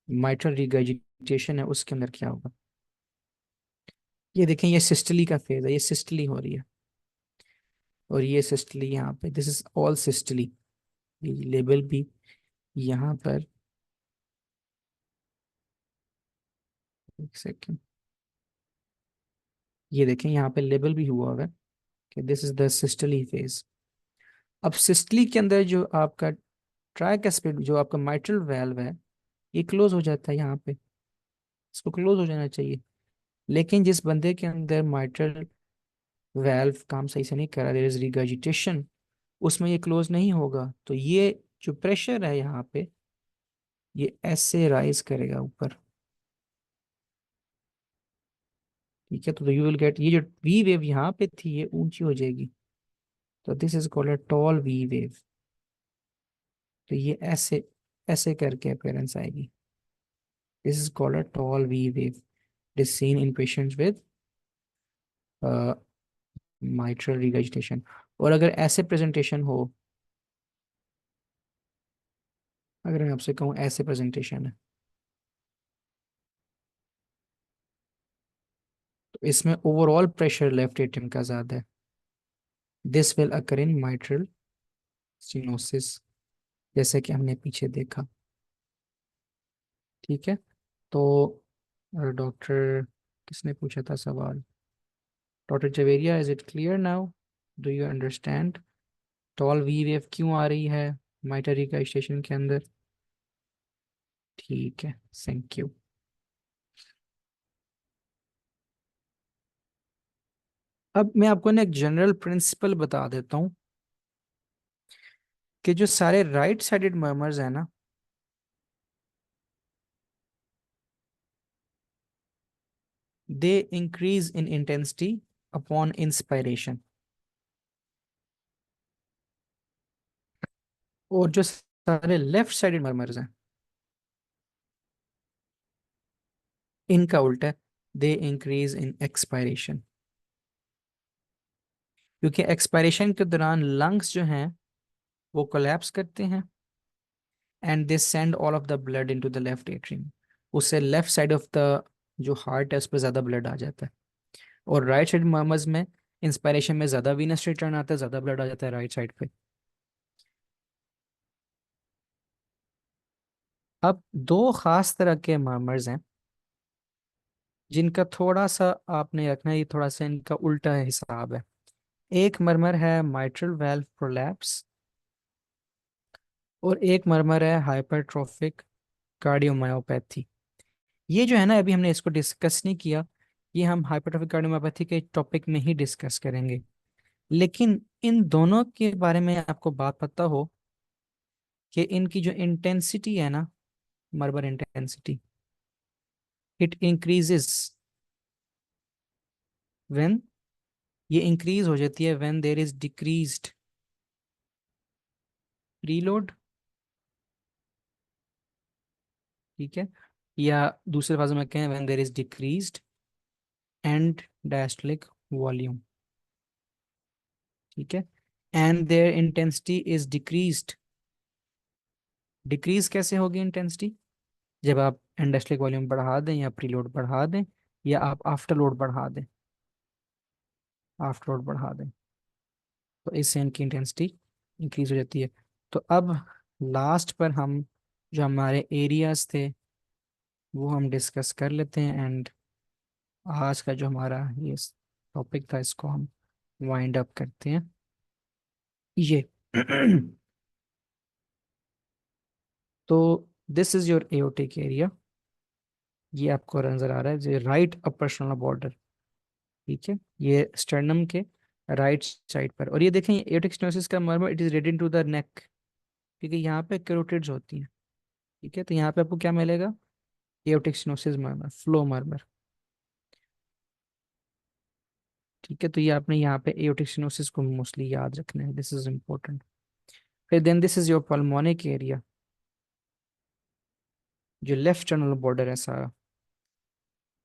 माइट्रल रिगर्जिटेशन है, उसके अंदर क्या होगा? ये देखें, ये सिस्टली का फेज है, ये सिस्टली हो रही है, और ये सिस्टली यहाँ पे, दिस इज ऑल सिस्टली। ये लेबल भी यहाँ पर, एक सेकेंड, ये देखें यहाँ पे लेबल भी हुआ हुआ है कि this is the systole phase. अब सिस्टली के अंदर जो आपका ट्राइकस्पिड, जो आपका माइट्रल वाल्व है, ये क्लोज हो जाता है यहाँ पे, इसको क्लोज हो जाना चाहिए। लेकिन जिस बंदे के अंदर माइट्रल वाल्व काम सही से नहीं कर रहा, देयर इज रिगर्जिटेशन, उसमें ये क्लोज नहीं होगा, तो ये जो प्रेशर है यहाँ पे, ये ऐसे राइज करेगा ऊपर। ठीक है, तो यू विल गेट, ये जो वी वेव यहाँ पे थी ये ऊंची हो जाएगी, तो this is called a tall V wave. तो ये ऐसे ऐसे करके अपीयरेंस आएगी, this is called a tall V wave, it is seen in patients with mitral regurgitation. और अगर ऐसे प्रेजेंटेशन हो, अगर मैं आपसे कहूँ ऐसे प्रेजेंटेशन है, तो इसमें ओवरऑल प्रेशर लेफ्ट एट्रियम का ज्यादा है। This will occur in mitral stenosis, जैसे कि हमने पीछे देखा। ठीक है। तो डॉक्टर, किसने पूछा था सवाल? Doctor Javeria, is it clear now? Do you understand tall V wave क्यों आ रही है माइटरी का स्टेशन के अंदर? ठीक है, थैंक यू। अब मैं आपको ना एक जनरल प्रिंसिपल बता देता हूँ कि जो सारे राइट साइडेड मर्मर्स हैं ना, they increase in intensity upon inspiration. और जो सारे लेफ्ट साइडेड मर्मर्स हैं, इनका उल्टा है, दे इंक्रीज इन एक्सपायरेशन। क्योंकि एक्सपायरेशन के दौरान लंग्स जो हैं वो कोलैप्स करते हैं, and they send all of the blood into the left atrium. उससे लेफ्ट साइड ऑफ द जो हार्ट है उस पर ज्यादा ब्लड आ जाता है। और राइट साइड मर्मर्स में इंस्पायरेशन में ज्यादा वीनस रिटर्न आता है, ज्यादा ब्लड आ जाता है राइट साइड पे। अब दो खास तरह के मर्मर्स हैं जिनका थोड़ा सा आपने रखना है, ये थोड़ा सा इनका उल्टा हिसाब है। एक मर्मर है माइट्रल वेल्व प्रोलैप्स, और एक मर्मर है हाइपरट्रोफिक कार्डियोमायोपैथी। ये जो है ना, अभी हमने इसको डिस्कस नहीं किया, ये हम हाइपरट्रोफिक कार्डियोमायोपैथी के टॉपिक में ही डिस्कस करेंगे। लेकिन इन दोनों के बारे में आपको बात पता हो कि इनकी जो इंटेंसिटी है ना, murmur intensity, it increases when, ये इंक्रीज हो जाती है when there is decreased preload. ठीक है। या दूसरे भाषा में कहें, when there is decreased end diastolic volume. ठीक है। And there intensity is decreased. Decrease कैसे होगी इंटेंसिटी? जब आप एंडास्टोलिक वॉल्यूम बढ़ा दें या प्रीलोड बढ़ा दें, या आप आफ्टर लोड बढ़ा दें, आफ्टर लोड बढ़ा दें, तो इससे इनकी इंटेंसिटी इंक्रीज हो जाती है। तो अब लास्ट पर हम जो हमारे एरियाज थे वो हम डिस्कस कर लेते हैं, एंड आज का जो हमारा ये टॉपिक था इसको हम वाइंड अप करते हैं। ये तो this is your aortic area. ये आपको नजर आ रहा है, जो राइट अपर स्टर्नल बॉर्डर। ठीक है, ये स्टर्नम के राइट साइड पर। और ये देखें, एओटिक स्टेनोसिस का murmur, it is read to the neck, क्योंकि यहाँ पे कैरोटिड्स होती हैं। ठीक है, तो यहाँ पे आपको क्या मिलेगा? Aortic stenosis murmur, flow murmur. ठीक है, तो ये आपने यहाँ पे एओटिक स्टेनोसिस को मोस्टली याद रखना है, दिस इज इंपॉर्टेंट। फिर then this is your pulmonic area, जो लेफ्ट स्टर्नल बॉर्डर है सारा।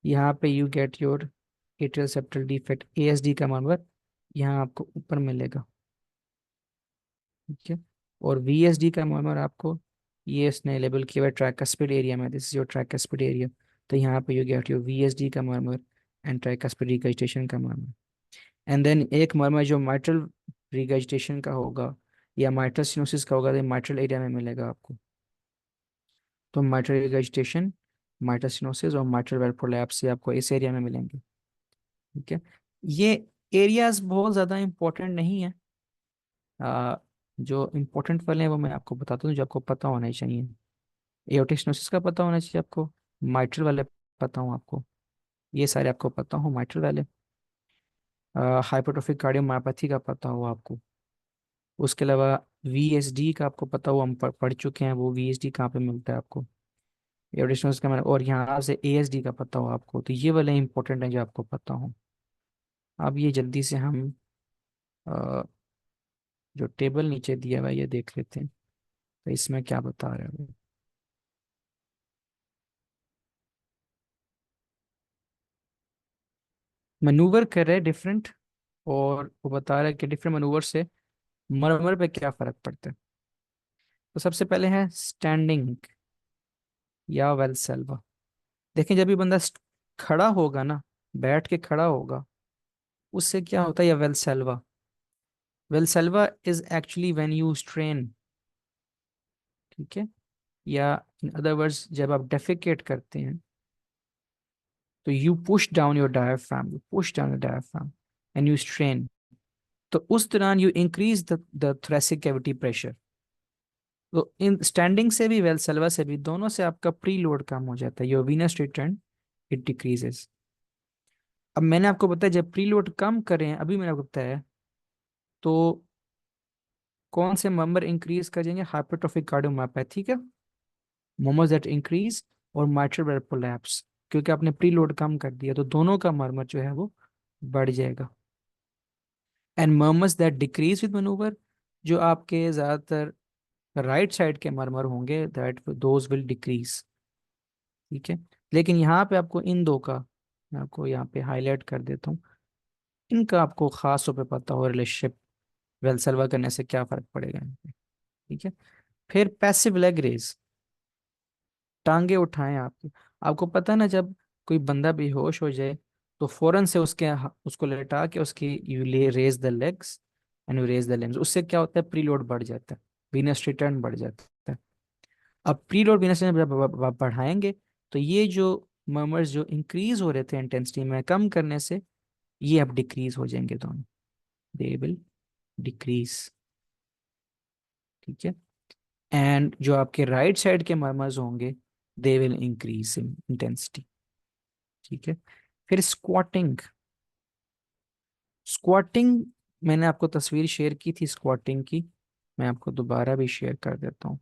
यहाँ पे you get your atrial septal defect, ASD का मर्मर यहाँ आपको ऊपर मिलेगा। ठीक है। और वीएसडी का मर्मर आपको, ये इसने लेबल किया हुआ ट्राइकस्पिड एरिया में, this is your tricuspid area. तो यहाँ पे यू गेट योर वीएसडी का मर्मर एंड ट्राइकस्पिड रिगर्जिटेशन का मर्मर। एंड देन एक मर्मर जो माइट्रल रिगर्जिटेशन का होगा या माइट्रल सिनोसिस का होगा, तो माइट्रल एरिया में मिलेगा आपको। तो माइट्रल रिगर्जिटेशन, माइट्रल सिनोसिस और माइट्रल वेल्व प्रोलैप्स ये आपको इस एरिया में मिलेंगे। ठीक है। ये एरियाज बहुत ज़्यादा इंपॉर्टेंट नहीं है। आ, जो इम्पोर्टेंट वाले हैं वो मैं आपको बताता हूँ, जो आपको पता होना ही चाहिए। एओर्टिक स्टेनोसिस का पता होना चाहिए आपको, माइट्रल वाले पता हूँ आपको, ये सारे आपको पता हो माइट्रल वाले। हाइपरट्रोफिक कार्डियोमायोपैथी का पता हो आपको। उसके अलावा वीएसडी का आपको पता हो, हम पढ़ चुके हैं वो वीएसडी कहाँ पे मिलता है आपको। एओर्टिक स्टेनोसिस का और यहाँ से एएसडी का पता हो आपको, तो ये वाले इंपॉर्टेंट हैं जो आपको पता हो। अब ये जल्दी से हम अ, जो टेबल नीचे दिया हुआ है ये देख लेते हैं, तो इसमें क्या बता रहे हैं। मैनूवर कर रहे हैं डिफरेंट और वो बता रहा है कि डिफरेंट मनूवर से मरमर पे क्या फर्क पड़ता है। तो सबसे पहले है स्टैंडिंग या वेलसेल्वा। देखें जब भी बंदा खड़ा होगा ना, बैठ के खड़ा होगा, उससे क्या होता है, या Valsalva. Valsalva is actually when you strain, ठीक है, या इन अदर वर्ड्स जब आप डेफिकेट करते हैं तो you push down your diaphragm, you push down your diaphragm and you strain. तो उस दौरान you increase the thoracic cavity pressure. तो इन स्टैंडिंग से भी वेलसेल्वा से भी, दोनों से आपका प्री लोड कम हो जाता है, your venous return it decreases. अब मैंने आपको बताया जब प्री लोड कम करें, अभी मैंने आपको बताया, तो कौन से मेंबर इंक्रीज कर जाएंगे, हाइपरट्रोफिक कार्डियोमायोपैथी का मोमोज दैट इंक्रीज और माइट्रल वेल प्रोलैप्स, क्योंकि आपने प्री लोड कम कर दिया तो दोनों का मर्मर जो है वो बढ़ जाएगा। And murmurs that decrease with manoeuvre, जो आपके ज्यादातर राइट साइड के मर्मर होंगे, दैट दोज विल डिक्रीज। ठीक है, लेकिन यहाँ पे आपको इन दो का, मैं आपको यहाँ पे हाईलाइट कर देता हूँ, इनका आपको खास तौर पे पता हो रिलेशनशिप, वेलसलवा करने से क्या फर्क पड़ेगा इन पे। ठीक है, फिर पैसिव लेग रेज, टांगे उठाएं आपकी। आपको पता है ना, जब कोई बंदा बेहोश हो जाए तो फौरन से उसको लेटा के उसकी यू ले raise the legs and you raise the limbs. उससे क्या होता है, प्रीलोड बढ़ जाता है, वीनस रिटर्न बढ़ जाता है। अब प्रीलोड वीनस रिटर्न जब आप बढ़ाएंगे तो ये जो मर्मर्स जो इंक्रीज हो रहे थे इंटेंसिटी में, कम करने से ये अब डिक्रीज हो जाएंगे दोनों, दे विल डिक्रीज। ठीक है, एंड जो आपके राइट साइड के मर्मर्स होंगे, दे विल इंक्रीज इन इंटेंसिटी। ठीक है, फिर स्क्वाटिंग। स्क्वाटिंग, मैंने आपको तस्वीर शेयर की थी स्क्वाटिंग की, मैं आपको दोबारा भी शेयर कर देता हूँ।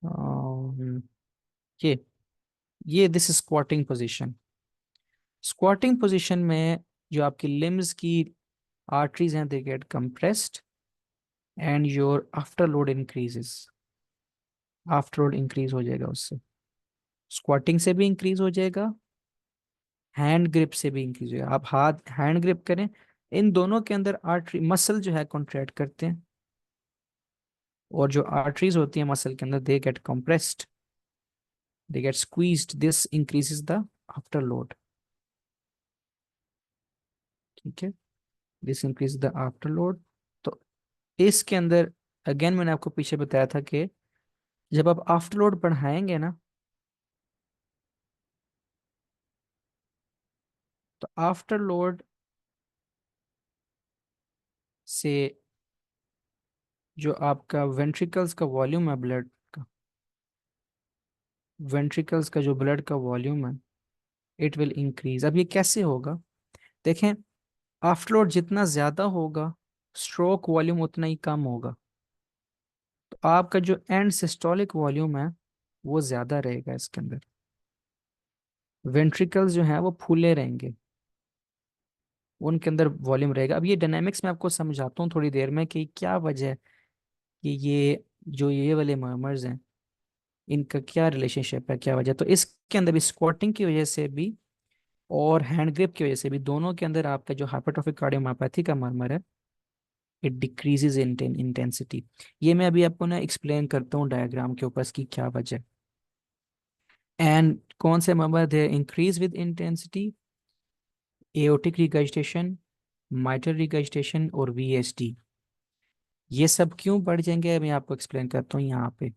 अम, ये ये this is squatting position. Squatting position में जो आपकी लिम्स की आर्टरीज हैं, they get compressed and your afterload increases. Afterload increase हो जाएगा उससे, स्क्वाटिंग से भी इंक्रीज हो जाएगा, हैंड ग्रिप से भी इंक्रीज हो जाएगा। आप हाथ हैंड ग्रिप करें, इन दोनों के अंदर आर्टरी मसल जो है कॉन्ट्रैक्ट करते हैं, और जो आर्टरीज होती है मसल के अंदर, दे get compressed, they get squeezed, this increases the after load. ठीक है, this increase the after load. तो इसके अंदर अगेन मैंने आपको पीछे बताया था कि जब आप आफ्टर लोड बढ़ाएंगे ना, तो आफ्टर लोड से जो आपका वेंट्रिकल्स का वॉल्यूम है, ब्लड का, वेंट्रिकल्स का जो ब्लड का वॉल्यूम है, इट विल इंक्रीज। अब ये कैसे होगा, देखें, आफ्टर लोड जितना ज्यादा होगा, स्ट्रोक वॉल्यूम उतना ही कम होगा। तो आपका जो एंड सिस्टोलिक वॉल्यूम है वो ज्यादा रहेगा इसके अंदर, वेंट्रिकल्स जो हैं वो फूले रहेंगे, उनके अंदर वॉल्यूम रहेगा। अब ये डायनामिक्स में आपको समझाता हूँ थोड़ी देर में कि क्या वजह है कि ये जो ये वाले मर्मर्स हैं, इनका क्या रिलेशनशिप है, क्या वजह। तो इसके अंदर भी स्क्वाटिंग की वजह से भी और हैंड ग्रिप की वजह से भी, दोनों के अंदर आपका जो हाइपरट्रोफिक कार्डियोमायोपैथी का मर्मर है, इट डिक्रीजेज इन इंटेंसिटी। ये मैं अभी आपको ना एक्सप्लेन करता हूँ डायग्राम के ऊपर इसकी क्या वजह। एंड कौन से मर्मर थे increase with intensity, aortic regurgitation, mitral regurgitation और वीएसडी। ये सब क्यों बढ़ जाएंगे मैं आपको एक्सप्लेन करता हूँ यहाँ पे।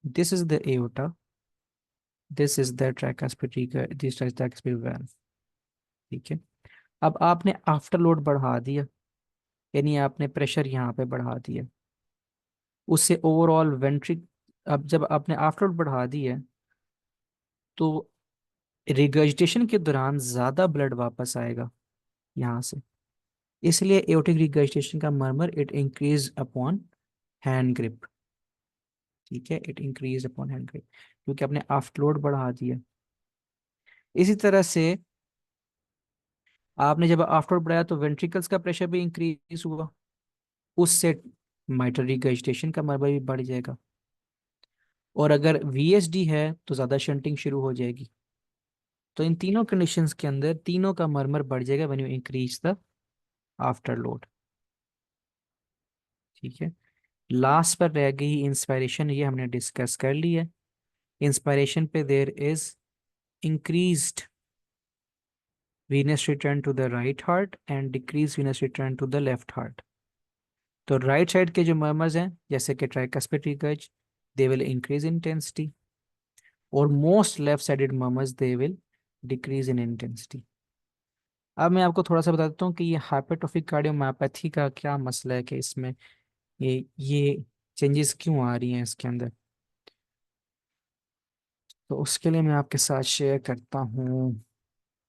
This is the aorta, this is the tricuspid, this is tricuspid valve. ठीक है, अब आपने आफ्टर लोड बढ़ा दिया, यानी आपने प्रेशर यहाँ पे बढ़ा दिया, उससे ओवरऑल वेंट्रिक, अब जब आपने आफ्टर लोड बढ़ा दिया तो रिगर्जिटेशन के दौरान ज्यादा ब्लड वापस आएगा यहाँ से, इसलिए एओर्टिक रिगर्जिटेशन का murmur it increase upon hand grip. ठीक है, it increase upon hand grip, क्योंकि आपने आफ्टर लोड बढ़ा दिया। इसी तरह से आपने जब आफ्टर लोड बढ़ाया तो वेंट्रिकल्स का प्रेशर भी इंक्रीज हुआ, उससे माइटरी गजिटेशन का मरबा भी बढ़ जाएगा। और अगर वीएसडी है तो ज़्यादा शंटिंग शुरू हो जाएगी। तो इन तीनों कंडीशंस के अंदर तीनों का मरमर बढ़ जाएगा when you increase the after load. ठीक है। लास्ट पर रह गई इंस्पायरेशन, ये हमने डिस्कस कर ली है। इंस्पायरेशन पे there is increased venous return to the right heart and decreased venous return to the left heart। तो राइट साइड के जो मर्मर्स हैं जैसे कि tricuspid regurg, they will increase intensity, और most left sided murmurs they will decrease in intensity. अब मैं आपको थोड़ा सा बता देता हूँ कि ये हाइपरट्रोफिक कार्डियोमायोपैथी का क्या मसला है, कि इसमें ये चेंजेस क्यों आ रही हैं इसके अंदर। तो उसके लिए मैं आपके साथ शेयर करता हूँ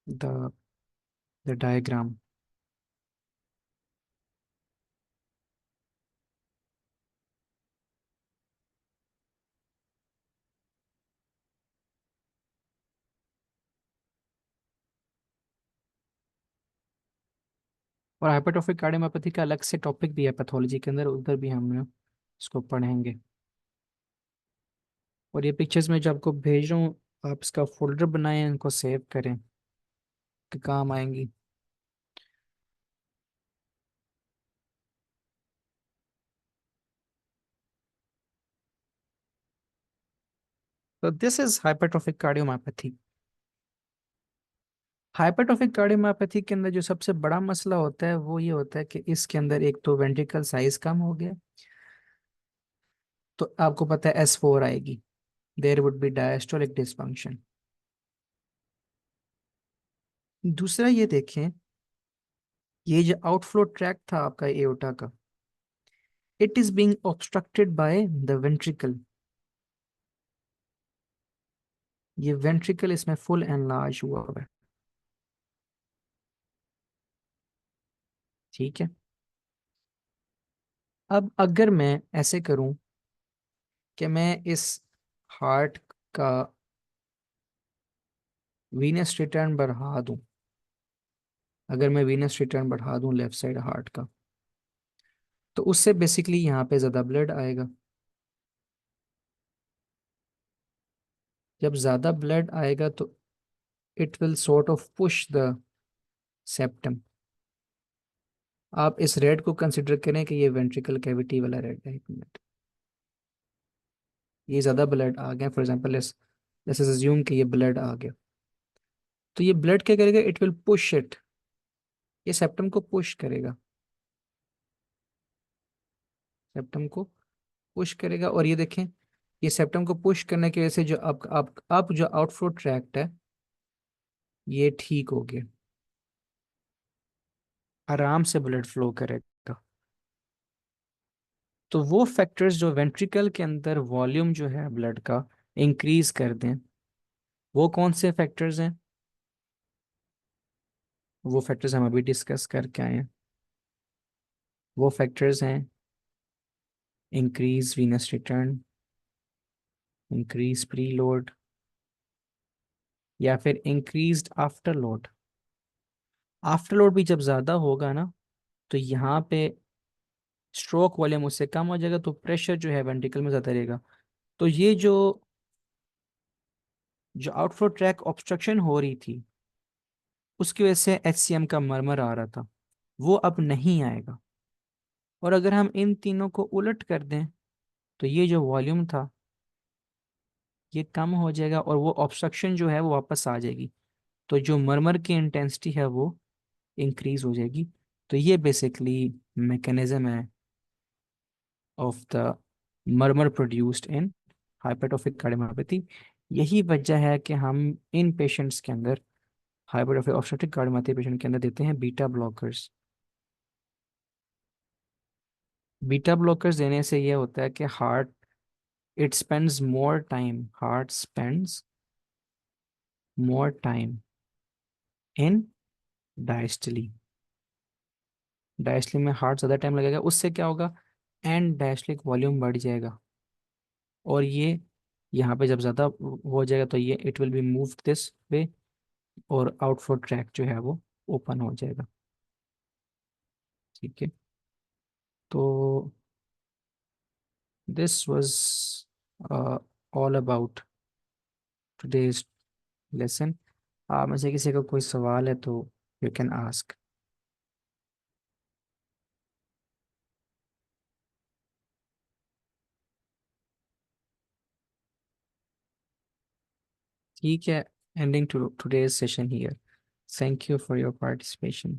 द द डायग्राम। और हाइपरट्रोफिक कार्डियोमायोपैथी का अलग से टॉपिक भी है पैथोलॉजी के अंदर, उधर भी हम इसको पढ़ेंगे। और ये पिक्चर्स में जो आपको भेज रहा हूँ, आप इसका फोल्डर बनाएं, इनको सेव करें कि काम आएंगी। तो this is hypertrophic cardiomyopathy. Hypertrophic cardiomyopathy के अंदर जो सबसे बड़ा मसला होता है वो ये होता है कि इसके अंदर एक तो वेंट्रिकल साइज कम हो गया, तो आपको पता है S4 आएगी, there would be diastolic dysfunction. दूसरा ये देखें, ये जो आउटफ्लो ट्रैक था आपका एओर्टा का, it is being obstructed by the ventricle. ये वेंट्रिकल इसमें फुल एनलार्ज हुआ हुआ है। ठीक है। अब अगर मैं ऐसे करूं कि मैं इस हार्ट का वीनस रिटर्न बढ़ा दूं, अगर मैं वीनस रिटर्न बढ़ा दूं लेफ्ट साइड हार्ट का, तो उससे बेसिकली यहाँ पे ज़्यादा ब्लड आएगा। जब ज़्यादा ब्लड आएगा तो it will sort of push the septum. आप इस रेड को कंसिडर करें कि ये वेंट्रिकल कैविटी वाला रेड है। एक मिनट, ये ज़्यादा ब्लड आ गया, फॉर एग्जाम्पल जैसे अज्यूम कि ये ब्लड आ गया, तो ये ब्लड क्या करेगा, इट विल पुश इट, ये सेप्टम को पुश करेगा, सेप्टम को पुश करेगा। और ये देखें, ये सेप्टम को पुश करने की वजह से जो आप जो आउटफ्लो ट्रैक्ट है ये ठीक हो गया, आराम से ब्लड फ्लो करेगा। तो वो फैक्टर्स जो वेंट्रिकल के अंदर वॉल्यूम जो है ब्लड का इंक्रीज कर दें, वो कौन से फैक्टर्स हैं, वो फैक्टर्स हम अभी डिस्कस करके आए हैं। वो फैक्टर्स हैं increase venous return, increase pre load, या फिर increased after load. After load भी जब ज़्यादा होगा ना, तो यहाँ पे स्ट्रोक वॉल्यूम उससे कम हो जाएगा, तो प्रेशर जो है वेंट्रिकल में ज़्यादा रहेगा। तो ये जो जो आउटफ्लो ट्रैक ऑब्स्ट्रक्शन हो रही थी, उसकी वजह से HCM का मरमर आ रहा था, वो अब नहीं आएगा। और अगर हम इन तीनों को उलट कर दें, तो ये जो वॉल्यूम था ये कम हो जाएगा, और वो ऑब्स्ट्रक्शन जो है वो वापस आ जाएगी, तो जो मरमर की इंटेंसिटी है वो इंक्रीज हो जाएगी। तो ये बेसिकली मैकेनिज्म है of the murmur produced in hypertrophic cardiomyopathy. यही वजह है कि हम इन पेशेंट्स के अंदर, हाइपरट्रोफिक ऑब्स्ट्रक्टिव कार्डियोमायोपैथी पेशेंट के अंदर देते हैं बीटा ब्लॉकर्स। बीटा ब्लॉकर्स देने से ये होता है कि heart spends more time in diastole. Diastole में हार्ट ज़्यादा टाइम लगेगा, उससे क्या होगा, एंड डायस्टलिक वॉल्यूम बढ़ जाएगा। और ये यहाँ पे जब ज़्यादा हो जाएगा तो ये it will B move this way, और आउटफ्लो ट्रैक जो है वो ओपन हो जाएगा। ठीक है। तो this was all about today's lesson. आप में से किसी का कोई सवाल है तो यू कैन आस्क। ठीक है, ending to today's session here. Thank you for your participation.